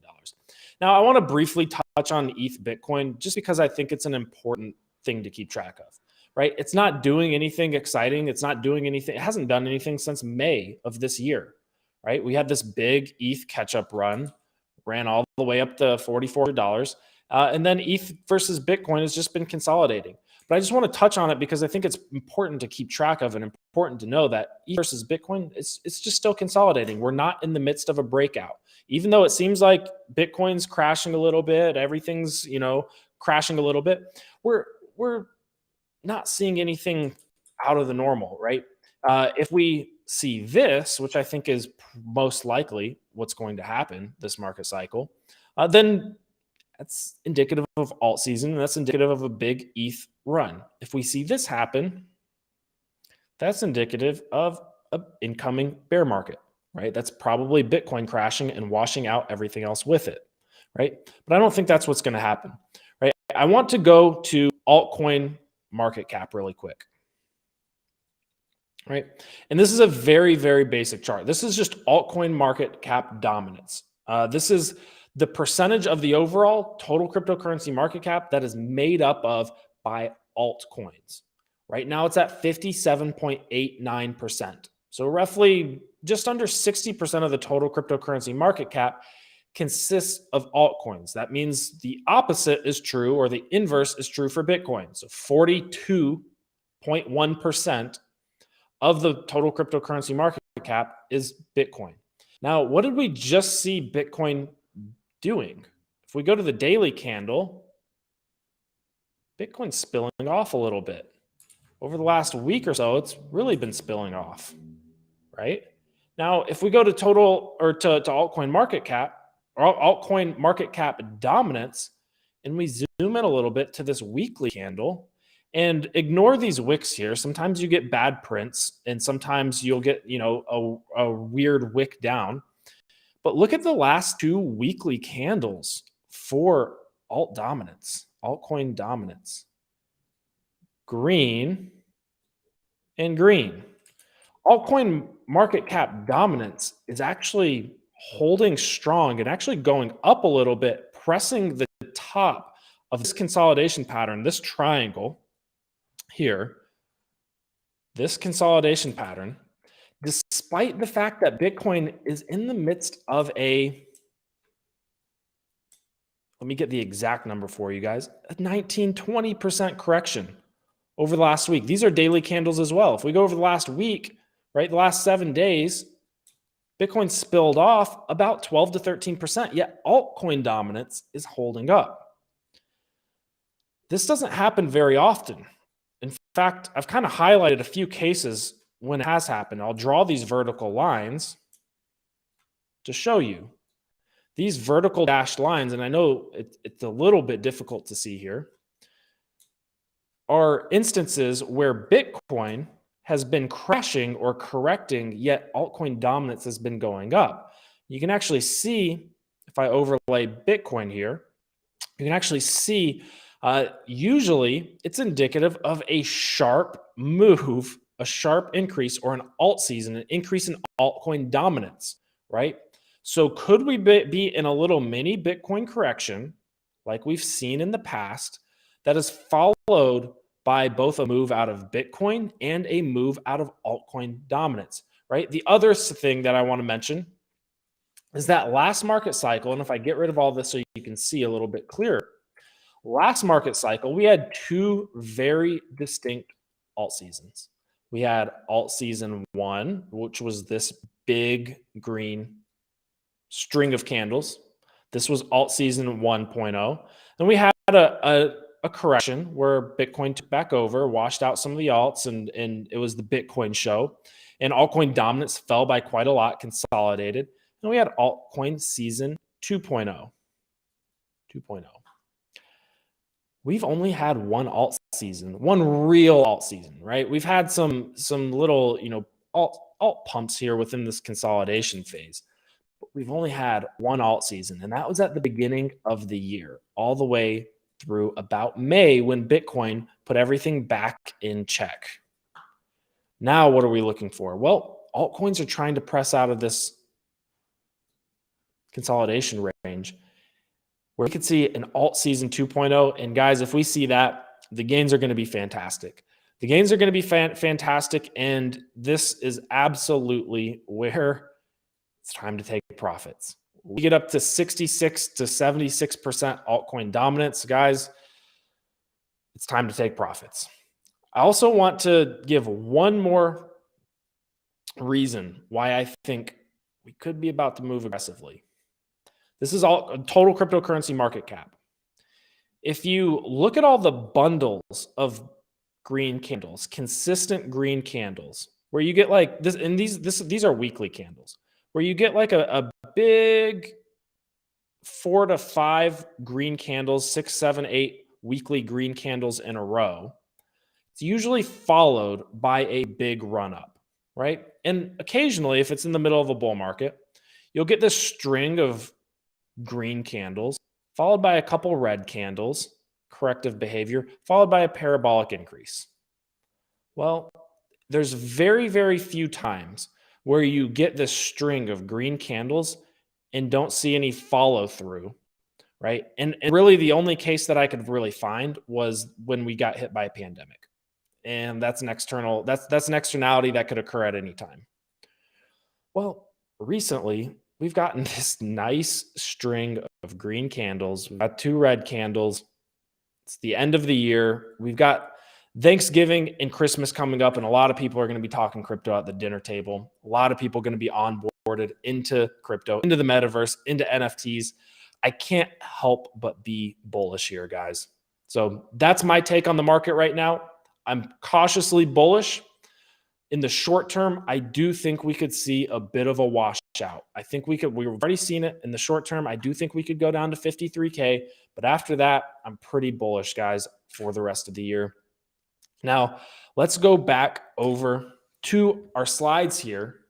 Now, I want to briefly touch on ETH Bitcoin just because I think it's an important thing to keep track of, right? It's not doing anything exciting. It hasn't done anything since May of this year, right? We had this big ETH catch-up run, ran all the way up to $4,400. And then ETH versus Bitcoin has just been consolidating. But I just want to touch on it because I think it's important to keep track of and important to know that ETH versus Bitcoin, it's just still consolidating. We're not in the midst of a breakout. Even though it seems like Bitcoin's crashing a little bit, everything's, crashing a little bit, we're not seeing anything out of the normal, right? If we see this, which I think is most likely what's going to happen this market cycle, then that's indicative of alt season. And that's indicative of a big ETH run. If we see this happen, that's indicative of an incoming bear market, right? That's probably Bitcoin crashing and washing out everything else with it, right? But I don't think that's what's going to happen, right? I want to go to Altcoin Market Cap really quick, right? And this is a very, very basic chart. This is just Altcoin Market Cap dominance. This is the percentage of the overall total cryptocurrency market cap that is made up of by altcoins. Right now it's at 57.89%. So roughly just under 60% of the total cryptocurrency market cap consists of altcoins. That means the opposite is true, or the inverse is true for Bitcoin. So 42.1% of the total cryptocurrency market cap is Bitcoin. Now, what did we just see Bitcoin doing? If we go to the daily candle, Bitcoin's spilling off a little bit. Over the last week or so, it's really been spilling off, right? Now, if we go to total or to altcoin market cap or altcoin market cap dominance, and we zoom in a little bit to this weekly candle and ignore these wicks here. Sometimes you get bad prints and sometimes you'll get, a weird wick down. But look at the last two weekly candles for altcoin dominance. Green and green. Altcoin market cap dominance is actually holding strong and actually going up a little bit, pressing the top of this consolidation pattern, this triangle here, this consolidation pattern, despite the fact that Bitcoin is in the midst of let me get the exact number for you guys, a 19-20% correction over the last week. These are daily candles as well. If we go over the last week, right, the last 7 days, Bitcoin spilled off about 12 to 13%, yet altcoin dominance is holding up. This doesn't happen very often. In fact, I've kind of highlighted a few cases when it has happened. I'll draw these vertical lines to show you. These vertical dashed lines, and I know it's a little bit difficult to see here, are instances where Bitcoin has been crashing or correcting, yet altcoin dominance has been going up. You can actually see, if I overlay Bitcoin here, you can actually see usually it's indicative of a sharp move, a sharp increase, or an alt season, an increase in altcoin dominance, right? So could we be in a little mini Bitcoin correction like we've seen in the past that is followed by both a move out of Bitcoin and a move out of altcoin dominance, right? The other thing that I want to mention is that last market cycle, and if I get rid of all this so you can see a little bit clearer, last market cycle, we had two very distinct alt seasons. We had alt season 1, which was this big green string of candles. This was alt season 1.0. Then we had a correction where Bitcoin took back over, washed out some of the alts, and it was the Bitcoin show. And altcoin dominance fell by quite a lot, consolidated. And we had altcoin season 2.0. We've only had one alt season, one real alt season, right? We've had some little, alt pumps here within this consolidation phase. But we've only had one alt season, and that was at the beginning of the year, all the way through about May when Bitcoin put everything back in check. Now, what are we looking for? Well, altcoins are trying to press out of this consolidation range where we could see an alt season 2.0. And guys, if we see that, the gains are going to be fantastic. The gains are going to be fantastic. And this is absolutely where it's time to take profits. We get up to 66 to 76% altcoin dominance. Guys, it's time to take profits. I also want to give one more reason why I think we could be about to move aggressively. This is all total cryptocurrency market cap. If you look at all the bundles of green candles, consistent green candles, where you get like this, and these are weekly candles, where you get like a big 4 to 5 green candles, 6, 7, 8 weekly green candles in a row. It's usually followed by a big run up, right? And occasionally, if it's in the middle of a bull market, you'll get this string of green candles, followed by a couple red candles, corrective behavior, followed by a parabolic increase. Well, there's very, very few times where you get this string of green candles and don't see any follow through, right? And really the only case that I could really find was when we got hit by a pandemic. And that's an externality that could occur at any time. Well, recently we've gotten this nice string of green candles. We've got 2 red candles. It's the end of the year. We've got Thanksgiving and Christmas coming up, and a lot of people are going to be talking crypto at the dinner table. A lot of people are going to be onboarded into crypto, into the metaverse, into NFTs. I can't help but be bullish here, guys. So that's my take on the market right now. I'm cautiously bullish. In the short term, I do think we could see a bit of a washout. I think we've already seen it in the short term. I do think we could go down to 53K, but after that, I'm pretty bullish, guys, for the rest of the year. Now, let's go back over to our slides here.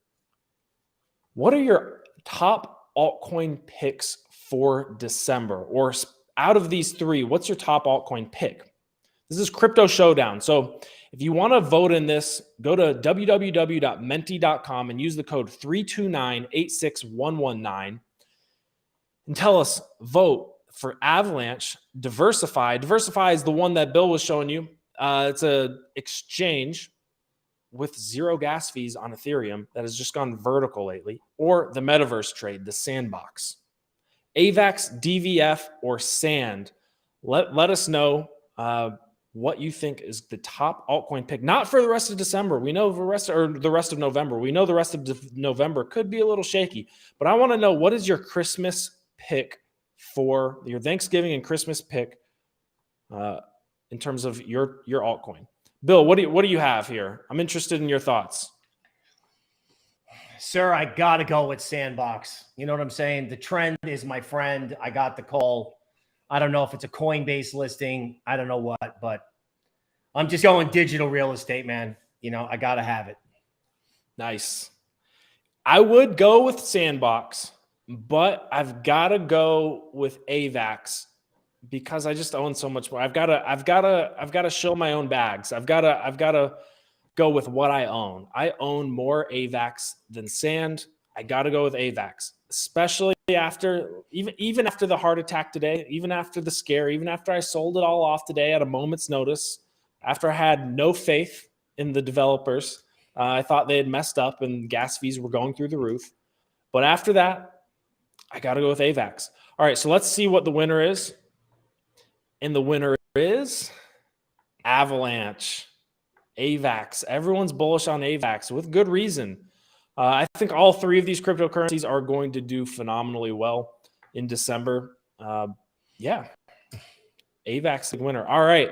What are your top altcoin picks for December? Or out of these 3, what's your top altcoin pick? This is Crypto Showdown. So if you want to vote in this, go to www.menti.com and use the code 329-86119 and tell us, vote for Avalanche, Diversify. Diversify is the one that Bill was showing you. It's an exchange with 0 gas fees on Ethereum that has just gone vertical lately, or the Metaverse trade, the sandbox. AVAX, DVF, or SAND. Let us know what you think is the top altcoin pick, not for the rest of December. We know the rest of November. We know the rest of November could be a little shaky, but I want to know, what is your Christmas pick for your Thanksgiving and Christmas pick in terms of your altcoin? Bill, what do you have here? I'm interested in your thoughts. Sir, I got to go with Sandbox. You know what I'm saying? The trend is my friend. I got the call. I don't know if it's a Coinbase listing. I don't know what, but I'm just going digital real estate, man. You know, I got to have it. Nice. I would go with Sandbox, but I've got to go with AVAX because I just own so much more. I've got to show my own bags. I've got to go with what I own. I own more AVAX than Sand. I got to go with AVAX, especially after even after the heart attack today, even after the scare, even after I sold it all off today at a moment's notice, after I had no faith in the developers. I thought they had messed up and gas fees were going through the roof. But after that, I got to go with AVAX. All right, so let's see what the winner is. And the winner is Avalanche. AVAX. Everyone's bullish on AVAX with good reason. I think all 3 of these cryptocurrencies are going to do phenomenally well in December. Yeah, AVAX the winner. All right.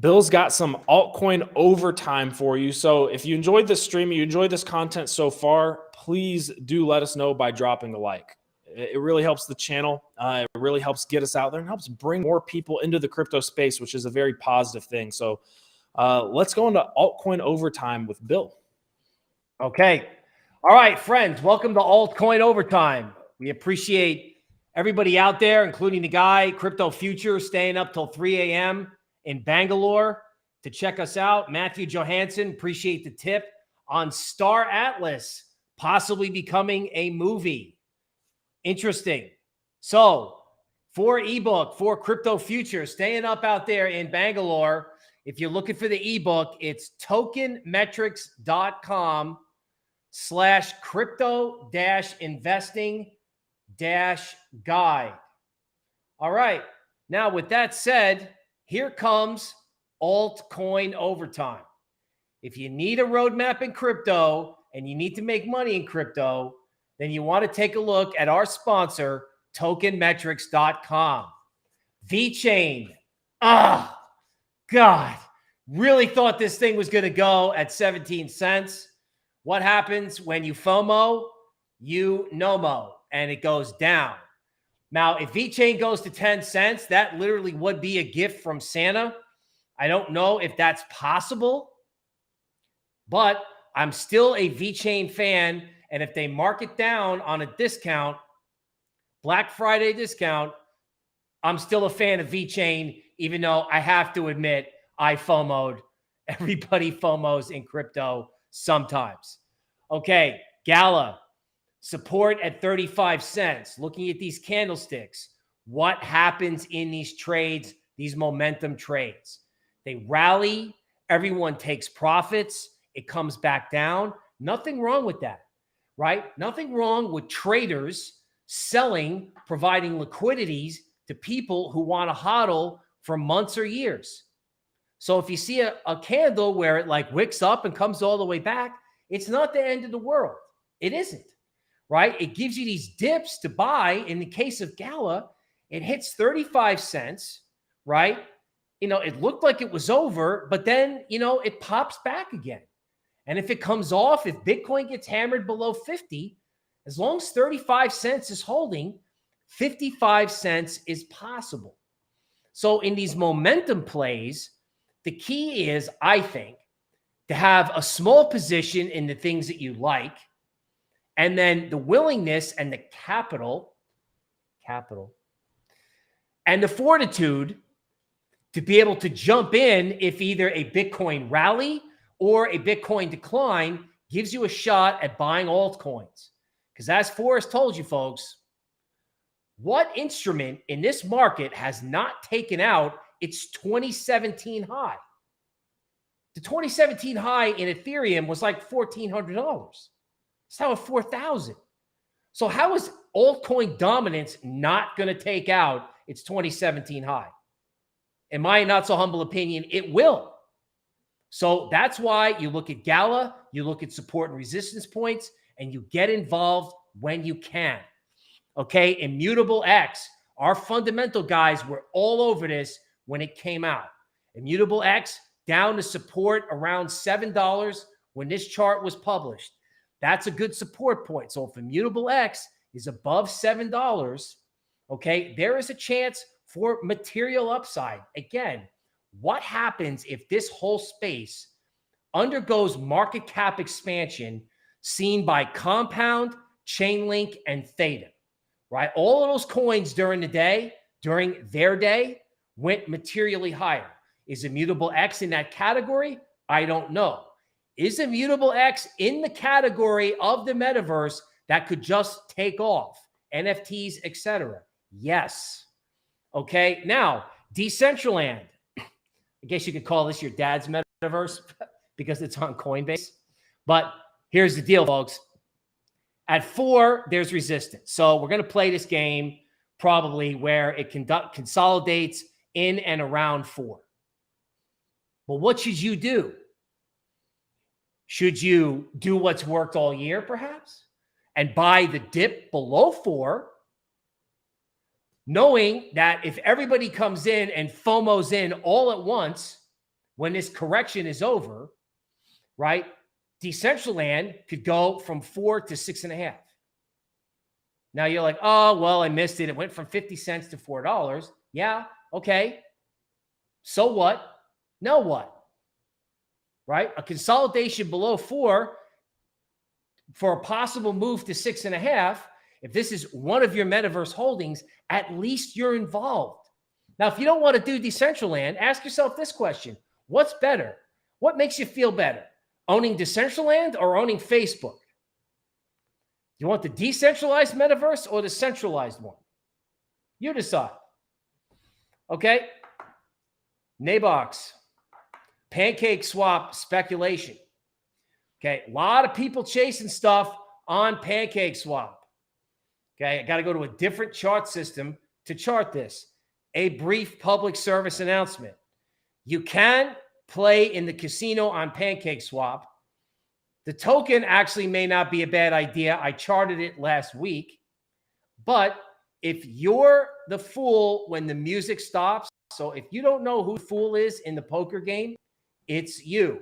Bill's got some altcoin overtime for you. So if you enjoyed this stream, you enjoyed this content so far, please do let us know by dropping a like. It really helps the channel. It really helps get us out there and helps bring more people into the crypto space, which is a very positive thing. So let's go into altcoin overtime with Bill. Okay. All right, friends, welcome to Altcoin Overtime. We appreciate everybody out there, including the guy, Crypto Future, staying up till 3 a.m. in Bangalore to check us out. Matthew Johansson, appreciate the tip on Star Atlas, possibly becoming a movie. Interesting. So for ebook, for Crypto Future, staying up out there in Bangalore, if you're looking for the ebook, it's tokenmetrics.com/crypto-investing guide. All right. Now, with that said, here comes altcoin overtime. If you need a roadmap in crypto and you need to make money in crypto, then you want to take a look at our sponsor, tokenmetrics.com. VeChain. God, really thought this thing was going to go at 17 cents. What happens when you FOMO? You NOMO, and it goes down. Now, if VeChain goes to 10 cents, that literally would be a gift from Santa. I don't know if that's possible, but I'm still a VeChain fan. And if they mark it down on a discount, Black Friday discount, I'm still a fan of VeChain, even though I have to admit I FOMO'd. Everybody FOMOs in crypto sometimes. Okay, Gala. Support at 35 cents. Looking at these candlesticks, what happens in these trades, these momentum trades? They rally, everyone takes profits, it comes back down. Nothing wrong with that, right? Nothing wrong with traders selling, providing liquidities to people who want to hodl for months or years. So if you see a candle where it like wicks up and comes all the way back, it's not the end of the world. It isn't. Right? It gives you these dips to buy. In the case of Gala, it hits 35 cents, right? It looked like it was over, but then, it pops back again. And if it comes off, if Bitcoin gets hammered below 50, as long as 35 cents is holding, 55 cents is possible. So in these momentum plays, the key is, I think, to have a small position in the things that you like, and then the willingness and the capital, and the fortitude to be able to jump in if either a Bitcoin rally or a Bitcoin decline gives you a shot at buying altcoins. Because as Forrest told you, folks, what instrument in this market has not taken out its 2017 high? The 2017 high in Ethereum was like $1,400. It's now at 4,000. So how is altcoin dominance not going to take out its 2017 high? In my not so humble opinion, it will. So that's why you look at Gala, you look at support and resistance points, and you get involved when you can. Okay, Immutable X, our fundamental guys were all over this when it came out. Immutable X down to support around $7 when this chart was published. That's a good support point. So if Immutable X is above $7, okay, there is a chance for material upside. Again, what happens if this whole space undergoes market cap expansion seen by Compound, Chainlink, and Theta, right? All of those coins during their day, went materially higher. Is Immutable X in that category? I don't know. Is Immutable X in the category of the metaverse that could just take off? NFTs, etc. Yes. Okay. Now, Decentraland. I guess you could call this your dad's metaverse because it's on Coinbase. But here's the deal, folks. At 4, there's resistance. So we're going to play this game probably where it consolidates in and around 4. Well, what should you do? Should you do what's worked all year, perhaps, and buy the dip below 4, knowing that if everybody comes in and FOMOs in all at once when this correction is over, right, Decentraland could go from 4 to 6.5. Now you're like, oh, well, I missed it. It went from 50 cents to $4. Yeah, okay. So what? Now what? Right? A consolidation below 4 for a possible move to 6.5. If this is one of your metaverse holdings, at least you're involved. Now, if you don't want to do Decentraland, ask yourself this question. What's better? What makes you feel better? Owning Decentraland or owning Facebook? You want the decentralized metaverse or the centralized one? You decide. Okay? Nabox. Pancake swap speculation. Okay, a lot of people chasing stuff on Pancake swap. Okay, I got to go to a different chart system to chart this. A brief public service announcement. You can play in the casino on PancakeSwap. The token actually may not be a bad idea. I charted it last week. But if you're the fool when the music stops, so if you don't know who the fool is in the poker game, it's you.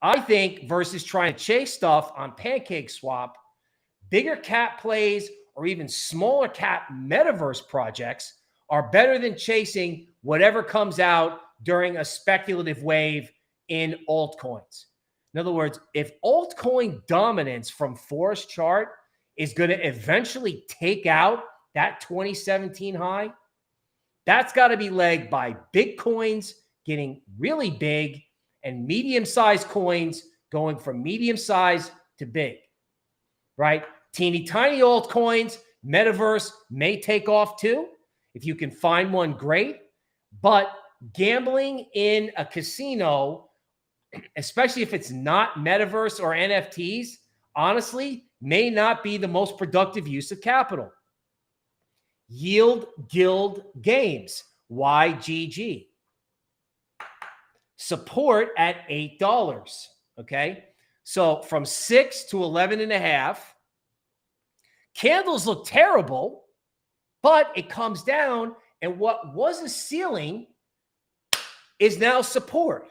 I think versus trying to chase stuff on PancakeSwap, bigger cap plays or even smaller cap metaverse projects are better than chasing whatever comes out during a speculative wave in altcoins. In other words, if altcoin dominance from Forest chart is going to eventually take out that 2017 high, that's got to be legged by big coins getting really big and medium-sized coins going from medium-sized to big, right? Teeny tiny altcoins, metaverse may take off too. If you can find one, great. But gambling in a casino, especially if it's not metaverse or NFTs, honestly, may not be the most productive use of capital. Yield Guild Games, YGG. Support at $8. Okay. So from 6 to 11.5. Candles look terrible, but it comes down, and what was a ceiling is now support.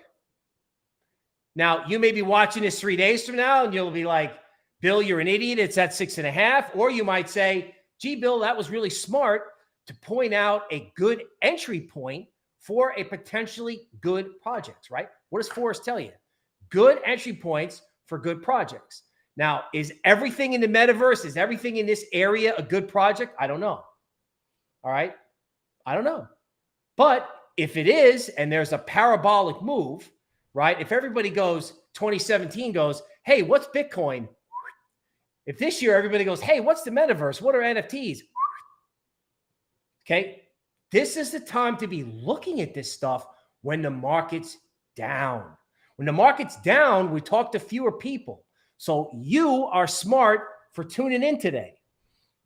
Now, you may be watching this 3 days from now, and you'll be like, Bill, you're an idiot. It's at 6.5. Or you might say, gee, Bill, that was really smart to point out a good entry point for a potentially good project, right? What does Forrest tell you? Good entry points for good projects. Now, is everything in the metaverse, is everything in this area a good project? I don't know. All right. I don't know. But if it is, and there's a parabolic move, right? If everybody goes, 2017 goes, hey, what's Bitcoin? If this year everybody goes, hey, what's the metaverse? What are NFTs? Okay. This is the time to be looking at this stuff when the market's down. When the market's down, we talk to fewer people. So you are smart for tuning in today.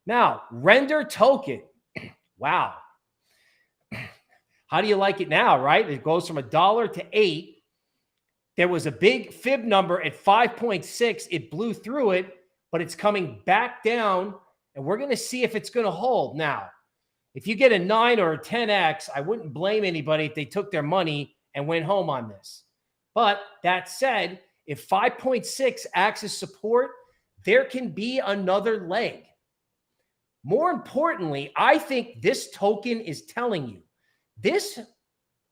Now, render token. Wow. How do you like it now, right? It goes from $1 to $8. There was a big fib number at 5.6. It blew through it, but it's coming back down, and we're going to see if it's going to hold. Now, if you get a 9 or a 10x, I wouldn't blame anybody if they took their money and went home on this. But that said, if 5.6 acts as support, there can be another leg. More importantly, I think this token is telling you this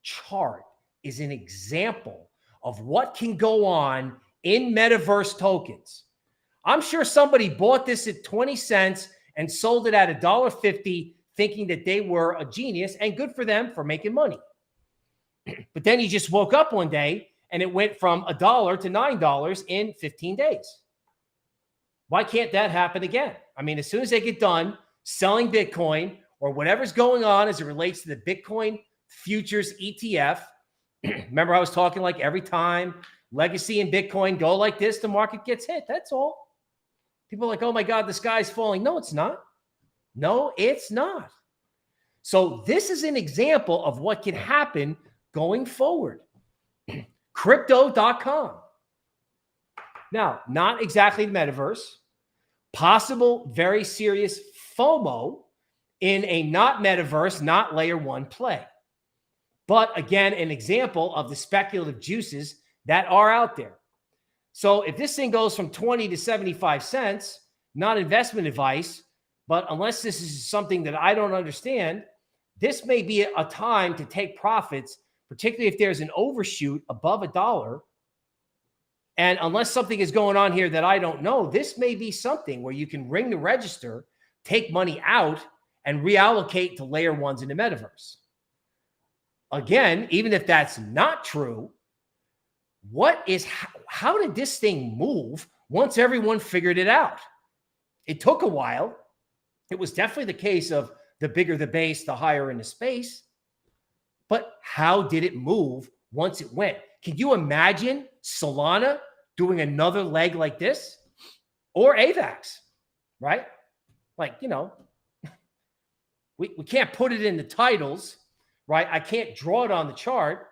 chart is an example of what can go on in metaverse tokens. I'm sure somebody bought this at 20 cents and sold it at $1.50 thinking that they were a genius, and good for them for making money. But then he just woke up one day and it went from $1 to $9 in 15 days. Why can't that happen again? I mean, as soon as they get done selling Bitcoin or whatever's going on as it relates to the Bitcoin futures ETF, remember I was talking like every time legacy and Bitcoin go like this, the market gets hit. That's all. People are like, oh my God, the sky's falling. No, it's not. No, it's not. So this is an example of what can happen going forward. Crypto.com. Now, not exactly the metaverse. Possible, very serious FOMO in a not metaverse, not layer one play. But again, an example of the speculative juices that are out there. So if this thing goes from 20 to 75 cents, not investment advice, but unless this is something that I don't understand, this may be a time to take profits, particularly if there's an overshoot above $1. And unless something is going on here that I don't know, this may be something where you can ring the register, take money out, and reallocate to layer ones in the metaverse. Again, even if that's not true, how did this thing move once everyone figured it out? It took a while. It was definitely the case of the bigger the base, the higher in the space. But how did it move once it went? Can you imagine Solana doing another leg like this? Or AVAX, right? Like, we can't put it in the titles, right? I can't draw it on the chart.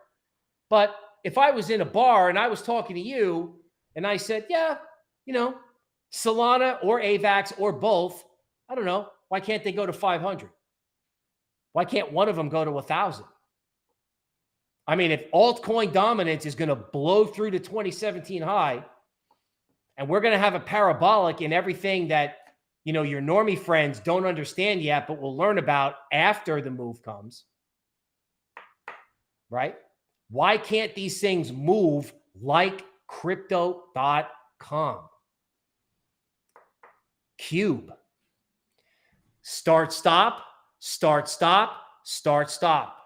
But if I was in a bar and I was talking to you and I said, yeah, Solana or AVAX or both, I don't know. Why can't they go to 500? Why can't one of them go to 1,000? I mean, if altcoin dominance is going to blow through the 2017 high, and we're going to have a parabolic in everything that, your normie friends don't understand yet, but we'll learn about after the move comes, right? Why can't these things move like crypto.com? Cube. Start, stop, start, stop, start, stop.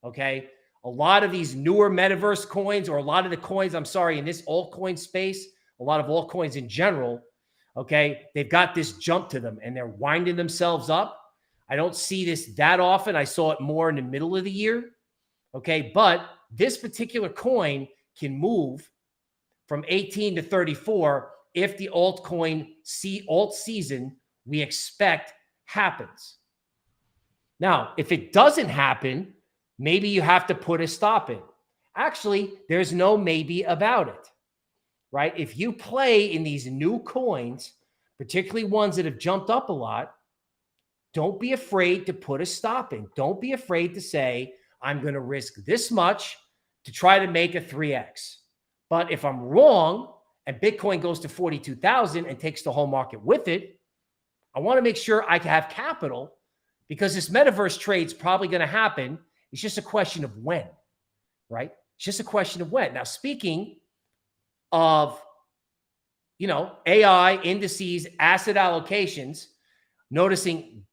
Okay? A lot of these newer metaverse coins, or a lot of the coins, in this altcoin space, a lot of altcoins in general, okay, they've got this jump to them and they're winding themselves up. I don't see this that often. I saw it more in the middle of the year. Okay, but this particular coin can move from 18 to 34 if the alt season we expect happens. Now, if it doesn't happen, maybe you have to put a stop in. Actually, there's no maybe about it, right? If you play in these new coins, particularly ones that have jumped up a lot, don't be afraid to put a stop in. Don't be afraid to say, I'm going to risk this much to try to make a 3x. But if I'm wrong and Bitcoin goes to 42,000 and takes the whole market with it, I want to make sure I can have capital, because this metaverse trade's probably going to happen. It's just a question of when, right? It's just a question of when. Now, speaking of, AI, indices, asset allocations, noticing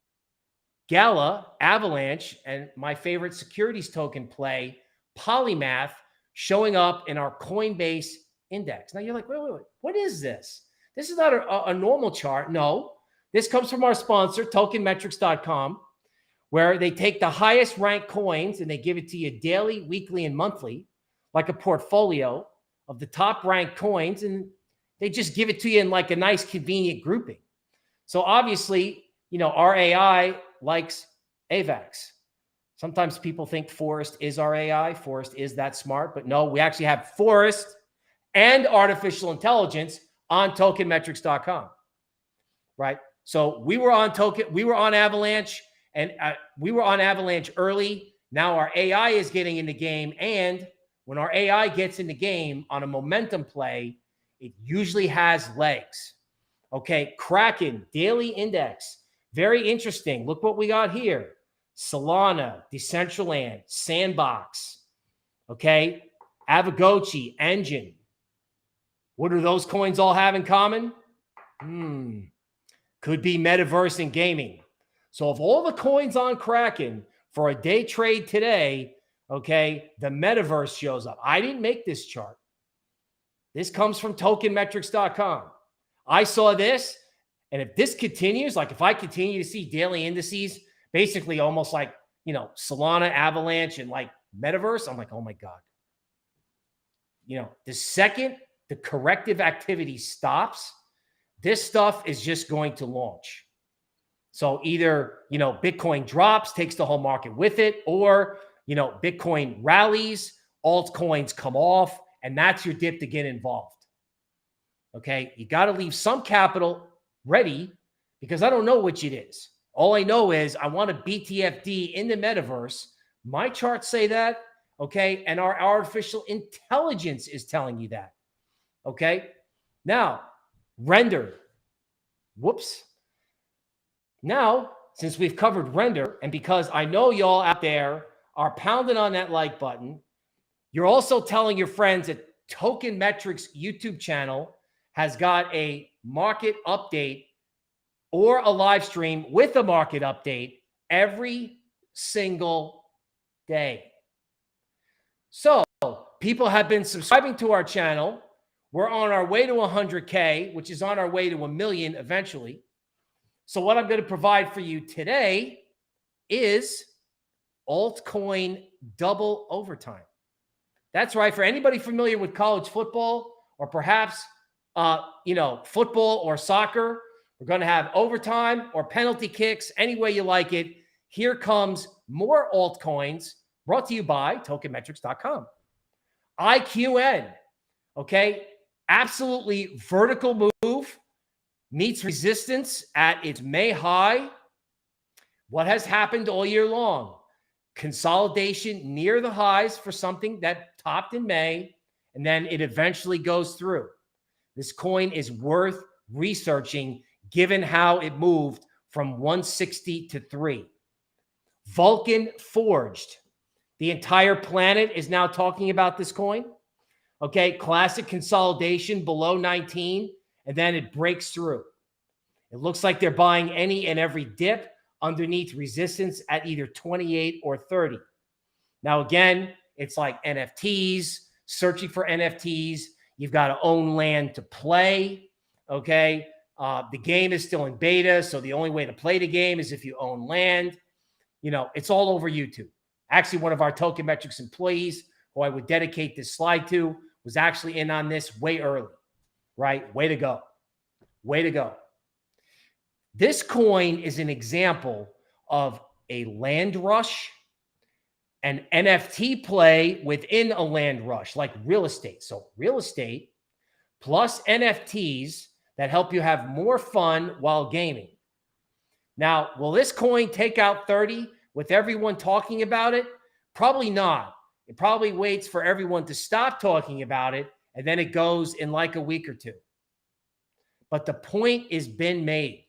Gala, Avalanche, and my favorite securities token play, Polymath, showing up in our Coinbase index. Now you're like, wait, what is this? This is not a normal chart. No, this comes from our sponsor, tokenmetrics.com, where they take the highest ranked coins and they give it to you daily, weekly, and monthly, like a portfolio of the top ranked coins, and they just give it to you in like a nice, convenient grouping. So obviously, our AI likes AVAX. Sometimes people think Forest is our AI. Forest is that smart, but no, we actually have Forest and artificial intelligence on tokenmetrics.com, right? So we were on Avalanche, and we were on Avalanche early. Now our AI is getting in the game, and when our AI gets in the game on a momentum play, it usually has legs. Okay, Kraken, daily index. Very interesting. Look what we got here. Solana, Decentraland, Sandbox. Okay, Avagochi, Engine. What do those coins all have in common? Could be metaverse and gaming. So of all the coins on Kraken for a day trade today, okay, the metaverse shows up. I didn't make this chart. This comes from tokenmetrics.com. I saw this, and if this continues, like if I continue to see daily indices, basically almost like, Solana, Avalanche, and like metaverse, I'm like, oh my God. The second the corrective activity stops, this stuff is just going to launch. So either, Bitcoin drops, takes the whole market with it, or, Bitcoin rallies, altcoins come off, and that's your dip to get involved. Okay, you got to leave some capital ready, because I don't know which it is. All I know is I want a BTFD in the metaverse. My charts say that, okay, and our artificial intelligence is telling you that. Okay, now render. Whoops. Now, since we've covered render, and because I know y'all out there are pounding on that like button, you're also telling your friends that Token Metrics YouTube channel has got a market update or a live stream with a market update every single day. So people have been subscribing to our channel. We're on our way to 100K, which is on our way to 1 million eventually. So what I'm going to provide for you today is altcoin double overtime. That's right. For anybody familiar with college football, or perhaps, football or soccer, We're going to have overtime or penalty kicks, any way you like it. Here comes more altcoins brought to you by tokenmetrics.com. IQN, okay? Absolutely vertical move, meets resistance at its May high. What has happened all year long? Consolidation near the highs for something that topped in May, and then it eventually goes through. This coin is worth researching given how it moved from 160 to 3. Vulcan Forged. The entire planet is now talking about this coin. Okay, classic consolidation below 19, and then it breaks through. It looks like they're buying any and every dip underneath resistance at either 28 or 30. Now, again, it's like NFTs, searching for NFTs. You've got to own land to play, okay? The game is still in beta, so the only way to play the game is if you own land. You know, it's all over YouTube. Actually, one of our Token Metrics employees, who I would dedicate this slide to, was actually in on this way early, right? Way to go. Way to go. This coin is an example of a land rush, an NFT play within a land rush, like real estate. So real estate plus NFTs that help you have more fun while gaming. Now, will this coin take out 30 with everyone talking about it? Probably not. It probably waits for everyone to stop talking about it, and then it goes in like a week or two. But the point has been made.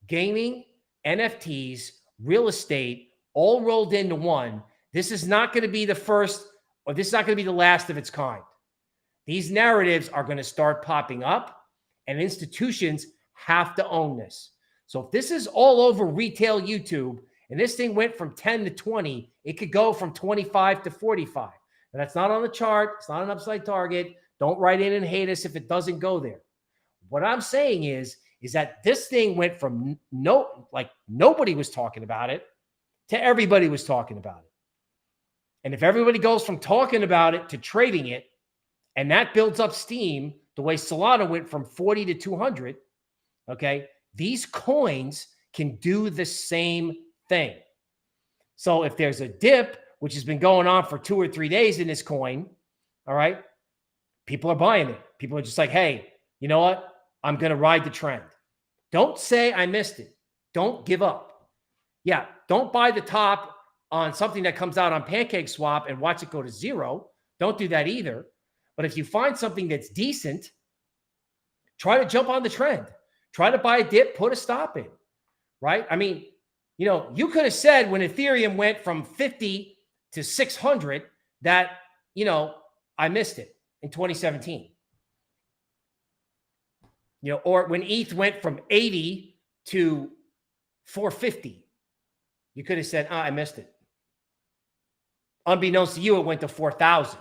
Gaming, NFTs, real estate, all rolled into one. This is not going to be the first, or this is not going to be the last of its kind. These narratives are going to start popping up, and institutions have to own this. So if this is all over retail YouTube, and this thing went from 10 to 20, it could go from 25 to 45. And that's not on the chart. It's not an upside target. Don't write in and hate us if it doesn't go there. What I'm saying is that this thing went from nobody was talking about it to everybody was talking about it. And if everybody goes from talking about it to trading it, and that builds up steam, the way Solana went from 40 to 200, okay, these coins can do the same thing. So if there's a dip, which has been going on for 2 or 3 days in this coin, all right, people are buying it. People are just like, hey, you know what? I'm going to ride the trend. Don't say I missed it. Don't give up. Yeah, don't buy the top on something that comes out on PancakeSwap and watch it go to zero. Don't do that either. But if you find something that's decent, try to jump on the trend. Try to buy a dip, put a stop in, right? I mean, you know, you could have said when Ethereum went from 50 to 600 that, you know, I missed it in 2017. You know, or when ETH went from 80 to 450, you could have said, I missed it. Unbeknownst to you, it went to 4,000.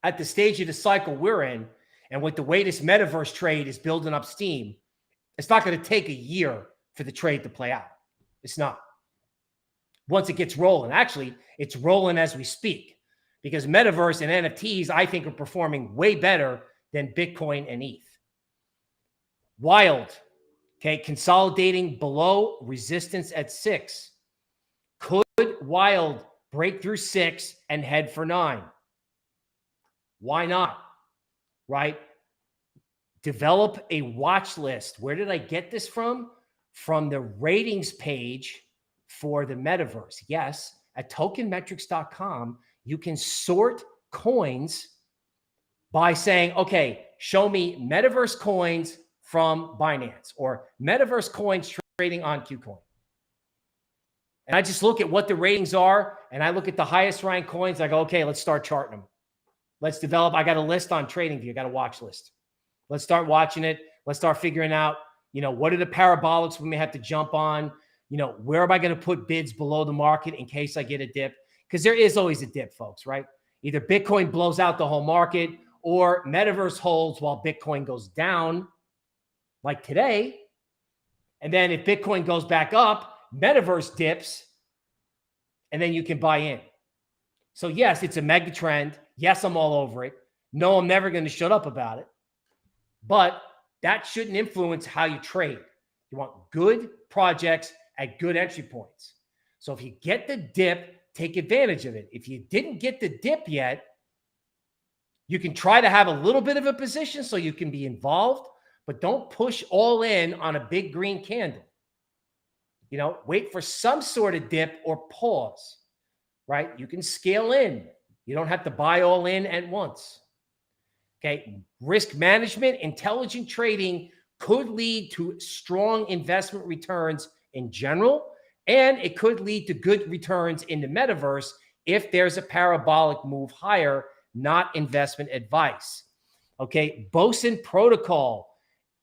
At the stage of the cycle we're in, and with the way this metaverse trade is building up steam, it's not going to take a year for the trade to play out. It's not. Once it gets rolling, actually, it's rolling as we speak, because metaverse and NFTs, I think, are performing way better than Bitcoin and ETH. Wild, okay, consolidating below resistance at 6. Could Wild break through 6 and head for 9? Why not? Right? Develop a watch list. Where did I get this from? From the ratings page for the metaverse. Yes, at tokenmetrics.com, you can sort coins by saying, okay, show me metaverse coins from Binance or metaverse coins trading on KuCoin. And I just look at what the ratings are, and I look at the highest ranked coins. I go, okay, let's start charting them. Let's develop. I got a list on TradingView. I got a watch list. Let's start watching it. Let's start figuring out, you know, what are the parabolics we may have to jump on? You know, where am I going to put bids below the market in case I get a dip? Because there is always a dip, folks, right? Either Bitcoin blows out the whole market or metaverse holds while Bitcoin goes down, like today. And then if Bitcoin goes back up, metaverse dips, and then you can buy in. So yes, it's a mega trend. Yes, I'm all over it. No, I'm never going to shut up about it. But that shouldn't influence how you trade. You want good projects at good entry points. So if you get the dip, take advantage of it. If you didn't get the dip yet, you can try to have a little bit of a position so you can be involved, but don't push all in on a big green candle. Wait for some sort of dip or pause, right? You can scale in. You don't have to buy all in at once. Okay. Risk management, intelligent trading could lead to strong investment returns in general, and it could lead to good returns in the metaverse if there's a parabolic move higher, not investment advice. Okay. Boson Protocol,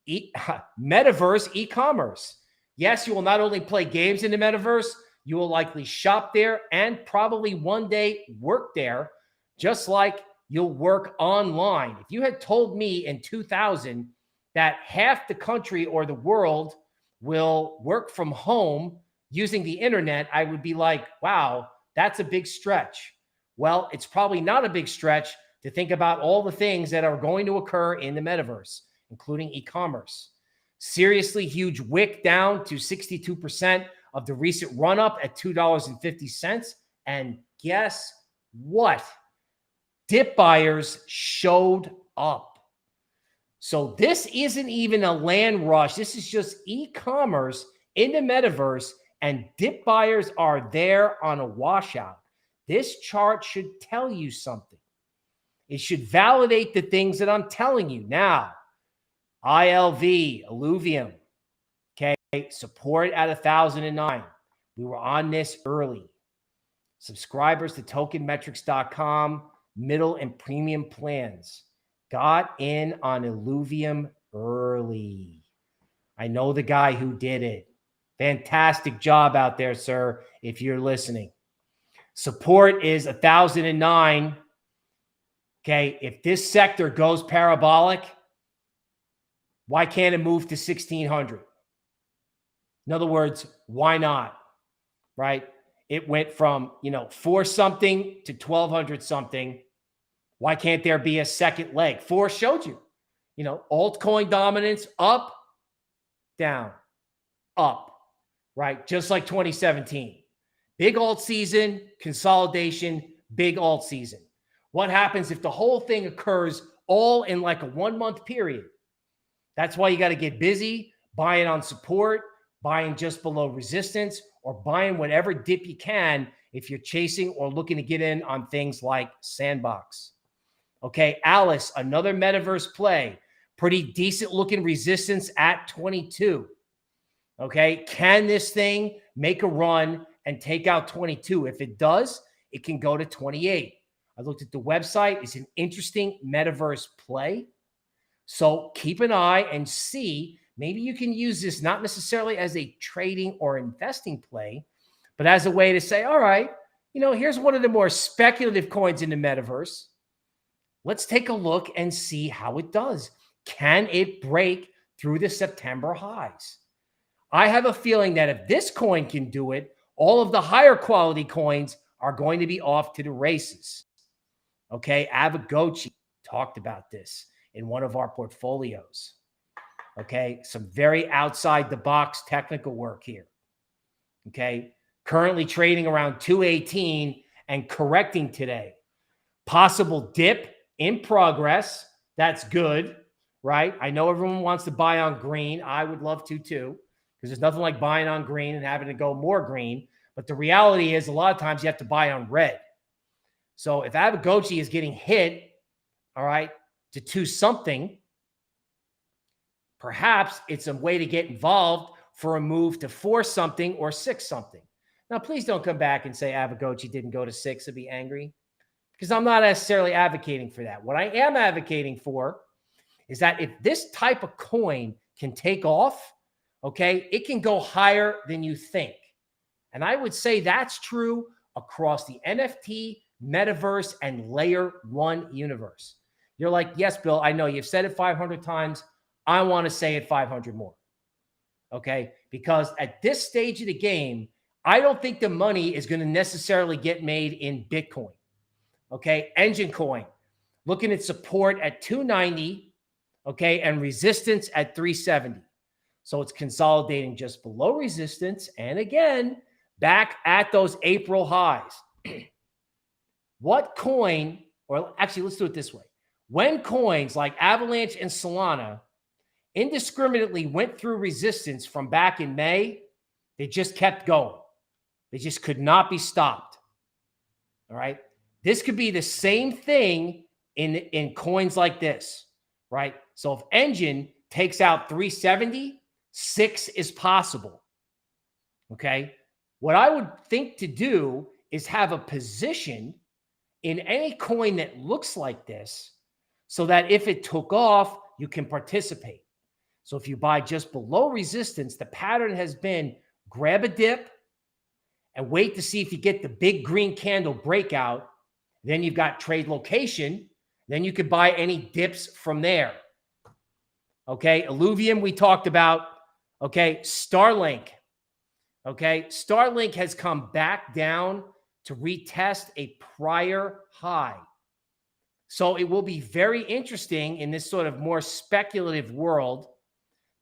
metaverse e-commerce. Yes, you will not only play games in the metaverse, you will likely shop there and probably one day work there, just like you'll work online. If you had told me in 2000 that half the country or the world will work from home using the internet, I would be like, wow, that's a big stretch. Well, it's probably not a big stretch to think about all the things that are going to occur in the metaverse, including e-commerce. Seriously huge wick down to 62% of the recent run-up at $2.50. And guess what? Dip buyers showed up. So this isn't even a land rush. This is just e-commerce in the metaverse, and dip buyers are there on a washout. This chart should tell you something. It should validate the things that I'm telling you. Now, ILV, Illuvium, okay, support at 1,009. We were on this early. Subscribers to tokenmetrics.com, middle and premium plans. Got in on Illuvium early. I know the guy who did it. Fantastic job out there, sir, if you're listening. Support is 1,009. Okay, if this sector goes parabolic, why can't it move to 1,600? In other words, why not? Right? It went from, 4 something to 1,200 something. Why can't there be a second leg? 4 showed you. Altcoin dominance, up, down, up, right? Just like 2017. Big alt season, consolidation, big alt season. What happens if the whole thing occurs all in like a 1-month period? That's why you got to get busy, buying on support, buying just below resistance, or buying whatever dip you can if you're chasing or looking to get in on things like Sandbox. Okay, Alice, another metaverse play. Pretty decent looking resistance at 22. Okay, can this thing make a run and take out 22? If it does, it can go to 28. I looked at the website. It's an interesting metaverse play. So keep an eye and see. Maybe you can use this not necessarily as a trading or investing play, but as a way to say, all right, here's one of the more speculative coins in the metaverse. Let's take a look and see how it does. Can it break through the September highs? I have a feeling that if this coin can do it, all of the higher quality coins are going to be off to the races. Okay, Avalanche talked about this in one of our portfolios. Okay, some very outside the box technical work here. Okay, currently trading around 218 and correcting today. Possible dip in progress. That's good, right? I know everyone wants to buy on green. I would love to too, because there's nothing like buying on green and having to go more green. But the reality is a lot of times you have to buy on red. So if Avalanche is getting hit, all right, to 2 something, perhaps it's a way to get involved for a move to 4 something or 6 something. Now, please don't come back and say Avalanche didn't go to 6 and be angry, because I'm not necessarily advocating for that. What I am advocating for is that if this type of coin can take off, okay, it can go higher than you think. And I would say that's true across the NFT, metaverse, and layer 1 universe. You're like, yes, Bill, I know you've said it 500 times. I want to say it 500 more. Okay, because at this stage of the game, I don't think the money is going to necessarily get made in Bitcoin. Okay, Engine Coin, looking at support at 290. okay, and resistance at 370. So it's consolidating just below resistance. And again, back at those April highs. What coin, or actually, let's do it this way. When coins like Avalanche and Solana indiscriminately went through resistance from back in May, they just kept going. They just could not be stopped. All right. This could be the same thing in coins like this, right? So if Engine takes out 370, 6 is possible. Okay. What I would think to do is have a position in any coin that looks like this so that if it took off, you can participate. So if you buy just below resistance, the pattern has been grab a dip and wait to see if you get the big green candle breakout. Then you've got trade location. Then you could buy any dips from there. Okay, Illuvium we talked about. Okay, Starlink. Okay, Starlink has come back down to retest a prior high. So it will be very interesting in this sort of more speculative world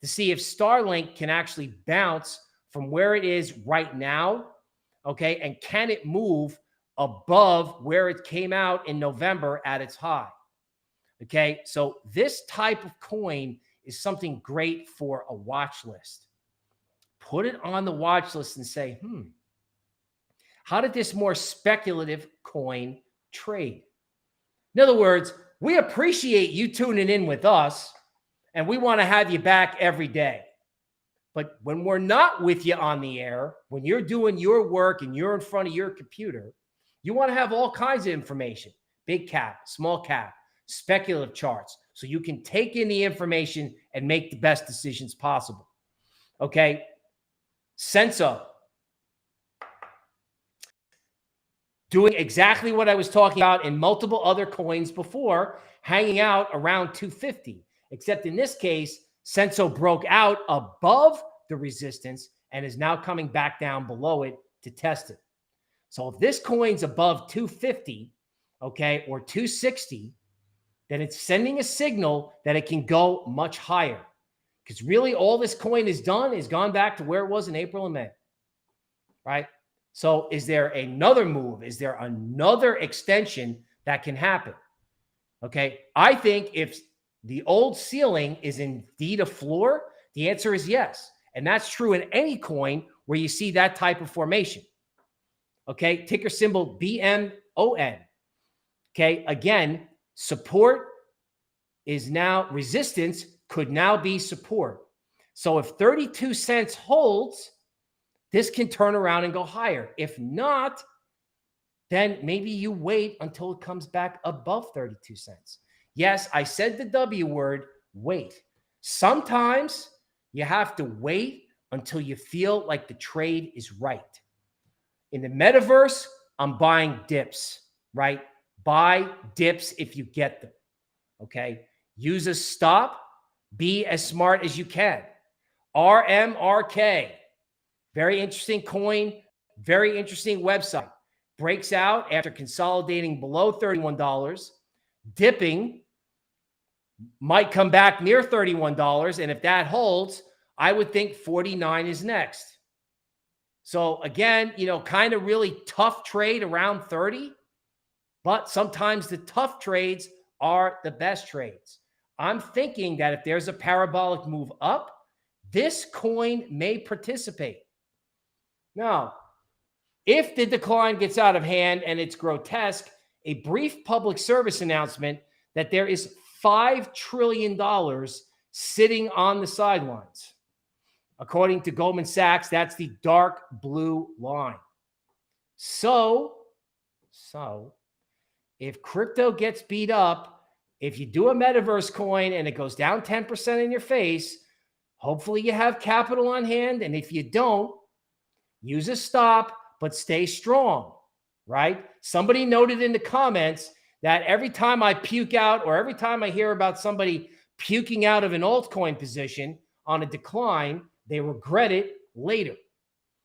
to see if Starlink can actually bounce from where it is right now, okay, and can it move above where it came out in November at its high, okay? So this type of coin is something great for a watch list. Put it on the watch list and say, how did this more speculative coin trade? In other words, we appreciate you tuning in with us, and we want to have you back every day. But when we're not with you on the air, when you're doing your work and you're in front of your computer, you want to have all kinds of information, big cap, small cap, speculative charts, so you can take in the information and make the best decisions possible. Okay? Senso. Doing exactly what I was talking about in multiple other coins before, hanging out around 250. Except in this case, Senso broke out above the resistance and is now coming back down below it to test it. So if this coin's above 250, okay, or 260, then it's sending a signal that it can go much higher. Because really all this coin has done is gone back to where it was in April and May, right? So is there another move? Is there another extension that can happen? Okay, I think if the old ceiling is indeed a floor, the answer is yes. And that's true in any coin where you see that type of formation. Okay, ticker symbol BMON. Okay, again, support is now, resistance could now be support. So if 32 cents holds, this can turn around and go higher. If not, then maybe you wait until it comes back above 32 cents. Yes, I said the W word, wait. Sometimes you have to wait until you feel like the trade is right. In the metaverse, I'm buying dips, right? Buy dips if you get them, okay? Use a stop. Be as smart as you can. RMRK, very interesting coin, very interesting website. Breaks out after consolidating below $31, dipping, might come back near $31. And if that holds, I would think 49 is next. So again, kind of really tough trade around 30, but sometimes the tough trades are the best trades. I'm thinking that if there's a parabolic move up, this coin may participate. Now, if the decline gets out of hand and it's grotesque, a brief public service announcement that there is $5 trillion sitting on the sidelines. According to Goldman Sachs, that's the dark blue line. So if crypto gets beat up, if you do a metaverse coin and it goes down 10% in your face, hopefully you have capital on hand. And if you don't, use a stop, but stay strong, right? Somebody noted in the comments that every time I puke out or every time I hear about somebody puking out of an altcoin position on a decline, they regret it later.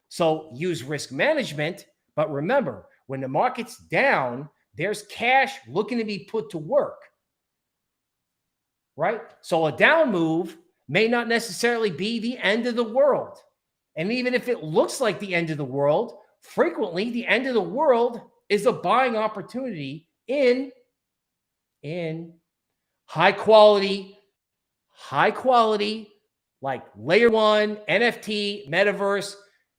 So use risk management. But remember, when the market's down, there's cash looking to be put to work. right? So a down move may not necessarily be the end of the world. And even if it looks like the end of the world, frequently the end of the world is a buying opportunity in high quality, like layer one, NFT, metaverse,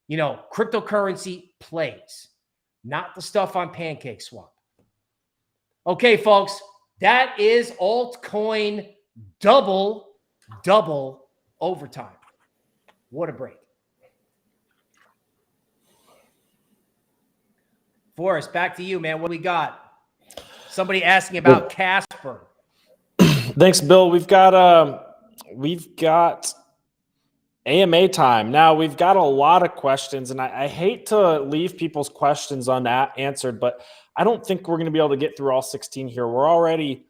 cryptocurrency plays, not the stuff on Pancake Swap. Okay, folks, that is altcoin double overtime. What a break. Forrest, back to you, man. What do we got? Somebody asking about Casper. Thanks, Bill. We've got AMA time. Now, we've got a lot of questions, and I hate to leave people's questions unanswered, but I don't think we're going to be able to get through all 16 here. We're already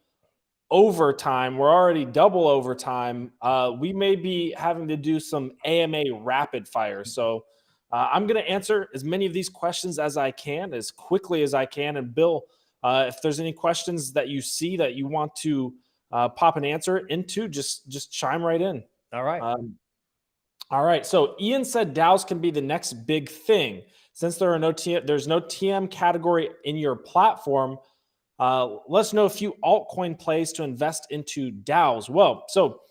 overtime. We're already double overtime. We may be having to do some AMA rapid fire. So I'm going to answer as many of these questions as I can, as quickly as I can. And Bill, if there's any questions that you see that you want to pop an answer into, just chime right in. All right. All right. So Ian said DAOs can be the next big thing. Since there's no TM category in your platform, let's know a few altcoin plays to invest into DAOs. Well, so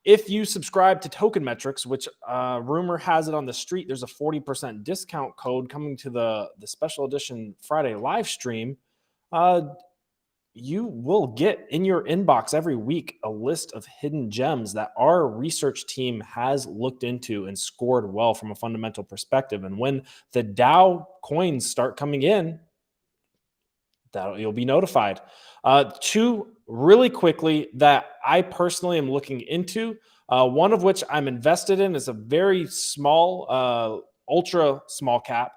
if you subscribe to Token Metrics, which rumor has it on the street, there's a 40% discount code coming to the special edition Friday live stream. You will get in your inbox every week a list of hidden gems that our research team has looked into and scored well from a fundamental perspective. And when the DAO coins start coming in, you'll be notified. Two really quickly that I personally am looking into, one of which I'm invested in is a very small, ultra small cap,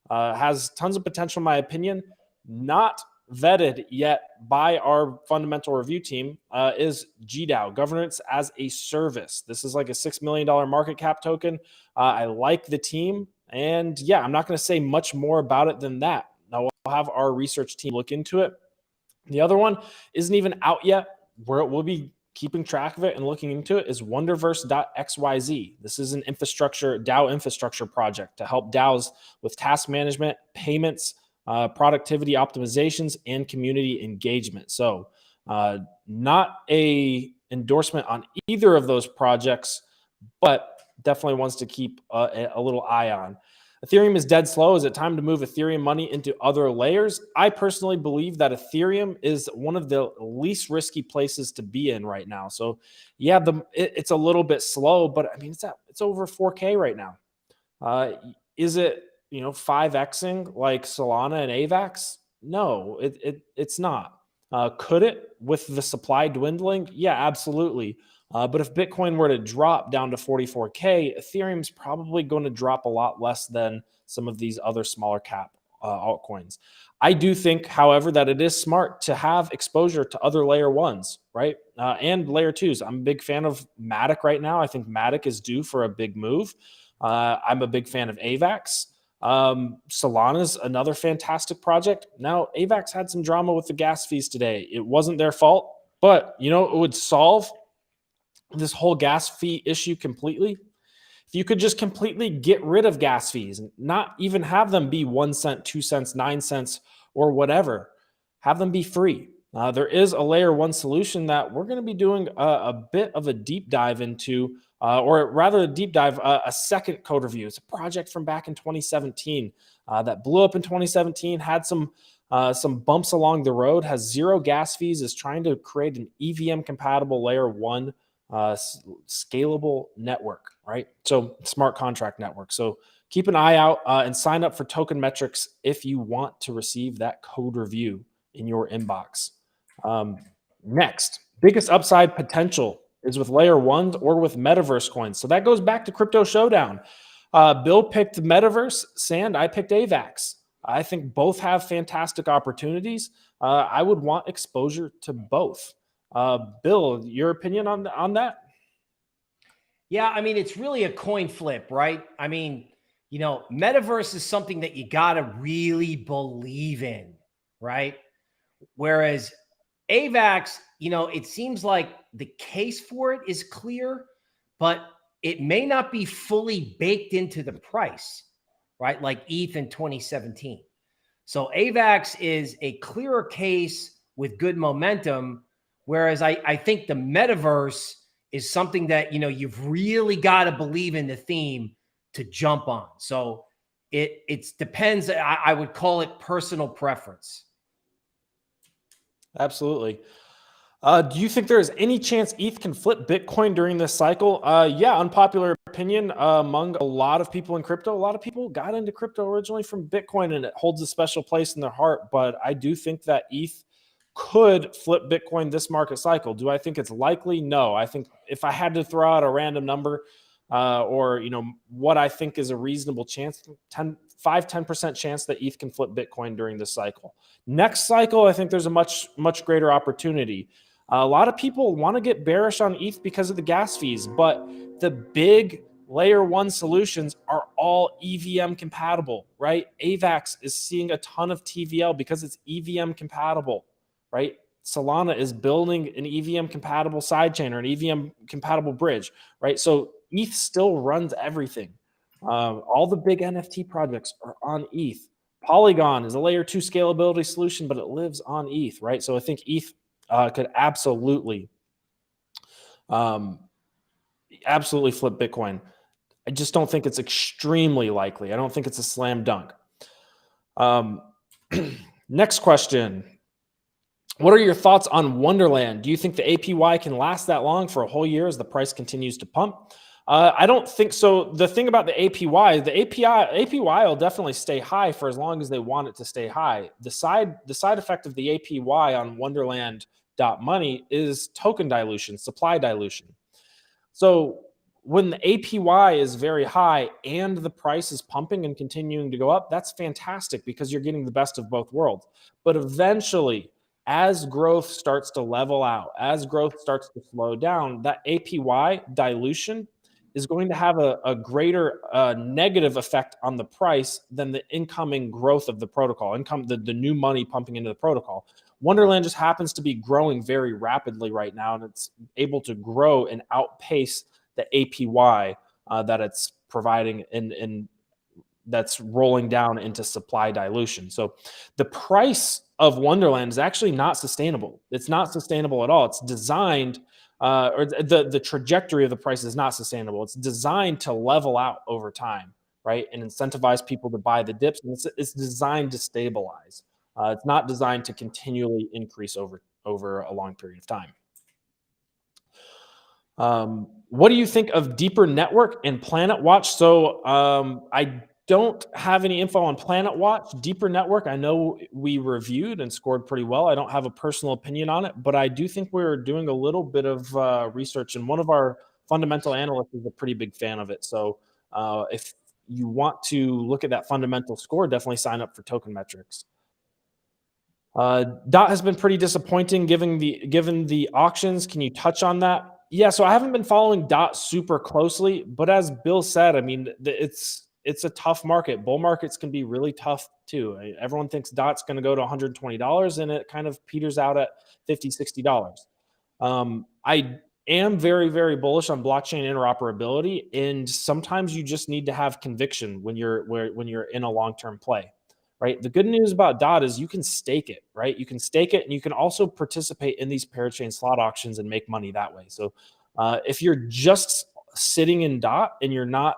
has tons of potential in my opinion, not vetted yet by our fundamental review team, is GDAO, Governance as a Service. This is like a $6 million market cap token. I like the team, and yeah, I'm not going to say much more about it than that. Now we'll have our research team look into it. The other one isn't even out yet. We'll be keeping track of it and looking into it, is Wonderverse.xyz. This is an DAO infrastructure project to help DAOs with task management, payments, productivity optimizations, and community engagement. So not a endorsement on either of those projects, but definitely ones to keep a little eye on. Ethereum is dead slow. Is it time to move Ethereum money into other layers? I personally believe that Ethereum is one of the least risky places to be in right now. So yeah, it's a little bit slow, but I mean, it's over 4K right now. Is it 5xing like Solana and AVAX? No, it's not. Could it with the supply dwindling? Yeah, absolutely. But if Bitcoin were to drop down to 44K, Ethereum's probably going to drop a lot less than some of these other smaller cap altcoins. I do think, however, that it is smart to have exposure to other layer ones, right? And layer twos. I'm a big fan of Matic right now. I think Matic is due for a big move. I'm a big fan of AVAX. Solana's another fantastic project. Now, AVAX had some drama with the gas fees today. It wasn't their fault, but it would solve this whole gas fee issue completely. If you could just completely get rid of gas fees and not even have them be 1 cent, 2 cents, 9 cents, or whatever, have them be free. There is a layer one solution that we're going to be doing a bit of a deep dive into, or rather a deep dive, a second code review. It's a project from back in 2017 that blew up in 2017, had some bumps along the road, has zero gas fees, is trying to create an EVM compatible layer one scalable network, right? So smart contract network. So keep an eye out and sign up for Token Metrics if you want to receive that code review in your inbox. Next, biggest upside potential is with layer ones or with Metaverse coins. So that goes back to Crypto Showdown. Bill picked Metaverse, Sand, I picked AVAX. I think both have fantastic opportunities. I would want exposure to both. Bill, your opinion on that? Yeah, I mean, it's really a coin flip, right? I mean, Metaverse is something that you got to really believe in, right? Whereas AVAX, it seems like the case for it is clear, but it may not be fully baked into the price, right? Like ETH in 2017. So AVAX is a clearer case with good momentum, whereas I think the metaverse is something that, you've really got to believe in the theme to jump on. So it depends. I would call it personal preference. Absolutely. Do you think there is any chance ETH can flip Bitcoin during this cycle? Yeah, unpopular opinion among a lot of people in crypto. A lot of people got into crypto originally from Bitcoin, and it holds a special place in their heart. But I do think that ETH could flip Bitcoin this market cycle. Do I think it's likely? No. I think if I had to throw out a random number, or what I think is a reasonable chance, 5-10% chance that ETH can flip Bitcoin during this cycle. Next cycle, I think there's a much greater opportunity. A lot of people want to get bearish on ETH because of the gas fees, but the big layer one solutions are all EVM compatible, right? AVAX is seeing a ton of TVL because it's EVM compatible, right? Solana is building an EVM compatible sidechain or an EVM compatible bridge, right? So ETH still runs everything. All the big NFT projects are on ETH. Polygon is a layer 2 scalability solution, but it lives on ETH, right? So I think ETH could absolutely flip Bitcoin. I just don't think it's extremely likely. I don't think it's a slam dunk. Next question. What are your thoughts on Wonderland? Do you think the APY can last that long for a whole year as the price continues to pump? I don't think so. The thing about the APY will definitely stay high for as long as they want it to stay high. The side effect of the APY on Wonderland.money is token dilution, supply dilution. So when the APY is very high and the price is pumping and continuing to go up, that's fantastic because you're getting the best of both worlds. But eventually, as growth starts to level out, as growth starts to slow down, that APY dilution is going to have a greater negative effect on the price than the incoming growth of the protocol, the new money pumping into the protocol. Wonderland just happens to be growing very rapidly right now, and it's able to grow and outpace the APY that it's providing and that's rolling down into supply dilution. So the price of Wonderland is actually not sustainable. It's not sustainable at all. It's designed or the trajectory of the price is not sustainable. It's designed to level out over time, right? And incentivize people to buy the dips. And it's designed to stabilize. It's not designed to continually increase over a long period of time. What do you think of Deeper Network and Planet Watch? So I don't have any info on Planet Watch. Deeper Network, I know we reviewed and scored pretty well. I don't have a personal opinion on it, but I do think we're doing a little bit of research, and one of our fundamental analysts is a pretty big fan of it. So if you want to look at that fundamental score, definitely sign up for Token Metrics. DOT has been pretty disappointing given the auctions. Can you touch on that? Yeah, so I haven't been following DOT super closely, but as Bill said, I mean, it's a tough market. Bull markets can be really tough too. Everyone thinks DOT's going to go to $120 and it kind of peters out at $50, $60. I am very, very bullish on blockchain interoperability, and sometimes you just need to have conviction when you're in a long-term play, right? The good news about DOT is you can stake it, right? You can stake it, and you can also participate in these parachain slot auctions and make money that way. So if you're just sitting in DOT and you're not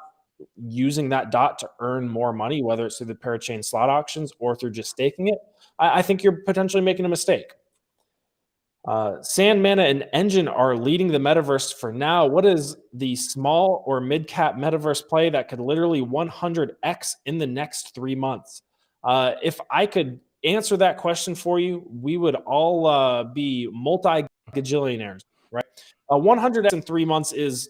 using that DOT to earn more money, whether it's through the parachain slot auctions or through just staking it, I think you're potentially making a mistake. Sandmana and Engine are leading the metaverse for now. What is the small or mid-cap metaverse play that could literally 100x in the next 3 months? If I could answer that question for you, we would all be multi-gajillionaires, right? 100x in 3 months is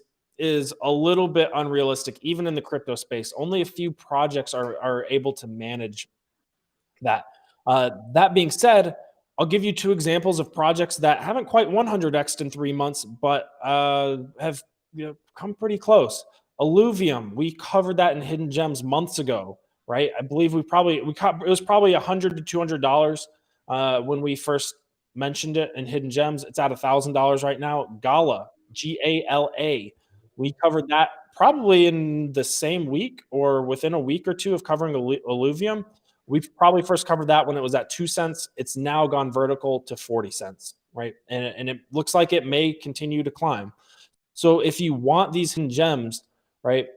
a little bit unrealistic, even in the crypto space. Only a few projects are able to manage that. That being said, I'll give you 2 examples of projects that haven't quite 100x'd in 3 months, but have come pretty close. Illuvium, we covered that in Hidden Gems months ago, right? I believe it was probably $100 to $200 when we first mentioned it in Hidden Gems. It's at $1,000 right now. Gala, Gala. We covered that probably in the same week or within a week or two of covering Illuvium. We probably first covered that when it was at 2 cents. It's now gone vertical to 40 cents, right? And it looks like it may continue to climb. So if you want these hidden gems, right,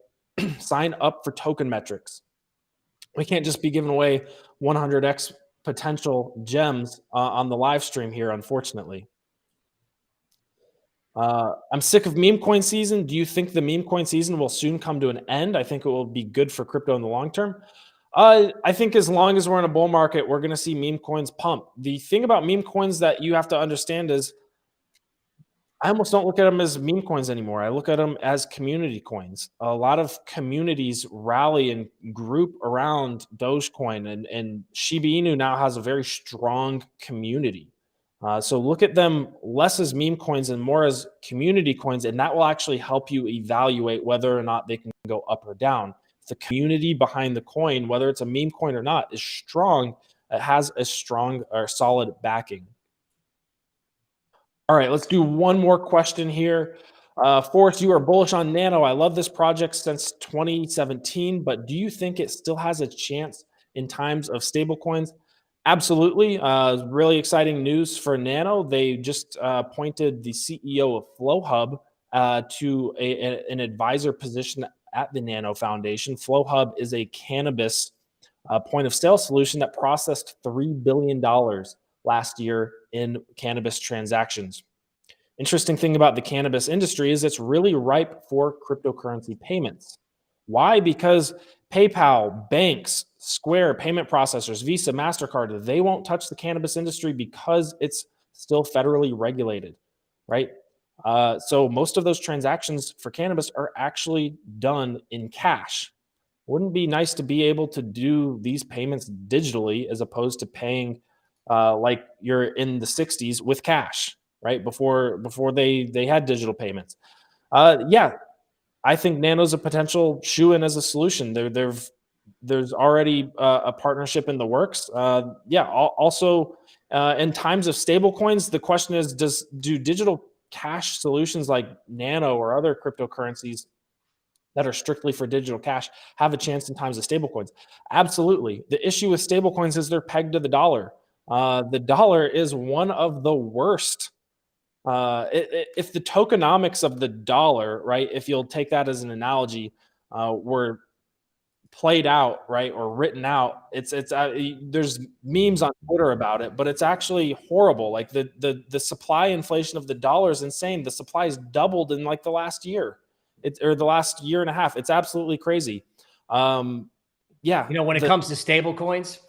sign up for Token Metrics. We can't just be giving away 100x potential gems on the live stream here, unfortunately. I'm sick of meme coin season. Do you think the meme coin season will soon come to an end? I think it will be good for crypto in the long term. I think as long as we're in a bull market, we're going to see meme coins pump. The thing about meme coins that you have to understand is I almost don't look at them as meme coins anymore. I look at them as community coins. A lot of communities rally and group around Dogecoin, and Shiba Inu now has a very strong community. So look at them less as meme coins and more as community coins, and that will actually help you evaluate whether or not they can go up or down. If the community behind the coin, whether it's a meme coin or not, is strong, it has a strong or solid backing. All right, let's do one more question here. Forrest, you are bullish on Nano. I love this project since 2017, but do you think it still has a chance in times of stablecoins? Absolutely. Really exciting news for Nano. They just appointed the CEO of FlowHub to an advisor position at the Nano Foundation. FlowHub is a cannabis point of sale solution that processed $3 billion last year in cannabis transactions. Interesting thing about the cannabis industry is it's really ripe for cryptocurrency payments. Why? Because PayPal, banks, Square, payment processors, Visa, MasterCard, they won't touch the cannabis industry because it's still federally regulated, right? So most of those transactions for cannabis are actually done in cash. Wouldn't it be nice to be able to do these payments digitally as opposed to paying like you're in the 60s with cash, right? Before they had digital payments. Yeah, I think Nano's a potential shoe-in as a solution. There's already a partnership in the works. Also in times of stable coins, the question is, do digital cash solutions like Nano or other cryptocurrencies that are strictly for digital cash have a chance in times of stablecoins? Absolutely. The issue with stablecoins is they're pegged to the dollar. The dollar is one of the worst. If the tokenomics of the dollar, right, if you'll take that as an analogy, were played out, right, or written out, there's memes on Twitter about it, but it's actually horrible. Like the supply inflation of the dollar is insane. The supply has doubled in like the last year. Or the last year and a half. It's absolutely crazy. When it comes to stable coins,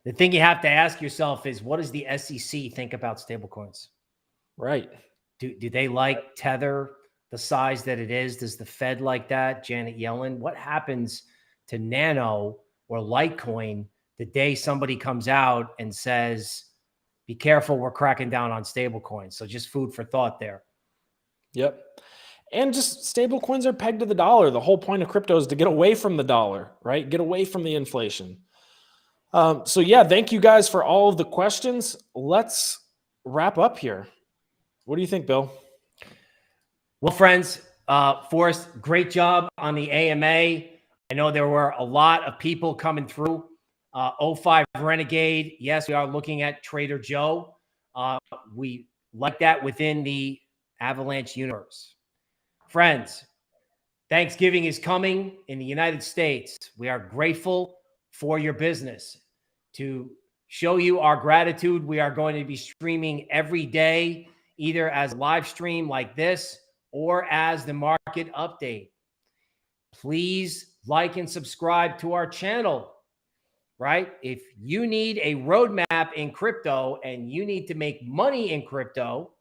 the thing you have to ask yourself is, what does the SEC think about stable coins? Right. Do they like Tether the size that it is? Does the Fed like that? Janet Yellen? What happens to Nano or Litecoin the day somebody comes out and says, be careful, we're cracking down on stable coins? So just food for thought there. Yep. And just stable coins are pegged to the dollar. The whole point of crypto is to get away from the dollar, right? Get away from the inflation. Thank you guys for all of the questions. Let's wrap up here. What do you think, Bill? Well, friends, Forrest, great job on the AMA. I know there were a lot of people coming through. 05 Renegade. Yes, we are looking at Trader Joe. We like that within the Avalanche universe. Friends, Thanksgiving is coming in the United States. We are grateful for your business. To show you our gratitude, we are going to be streaming every day, either as a live stream like this or as the market update. Please like and subscribe to our channel, right? If you need a roadmap in crypto and you need to make money in crypto,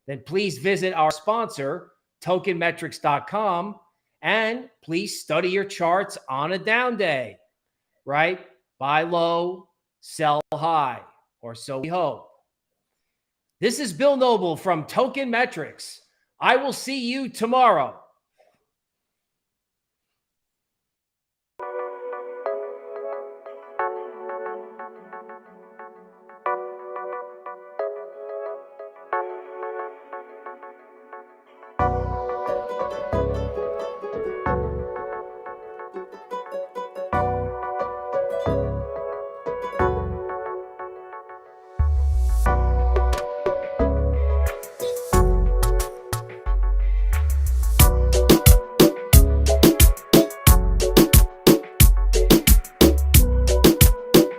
then please visit our sponsor, tokenmetrics.com, and please study your charts on a down day, right? Buy low, sell high, or so we hope. This is Bill Noble from Token Metrics. I will see you tomorrow.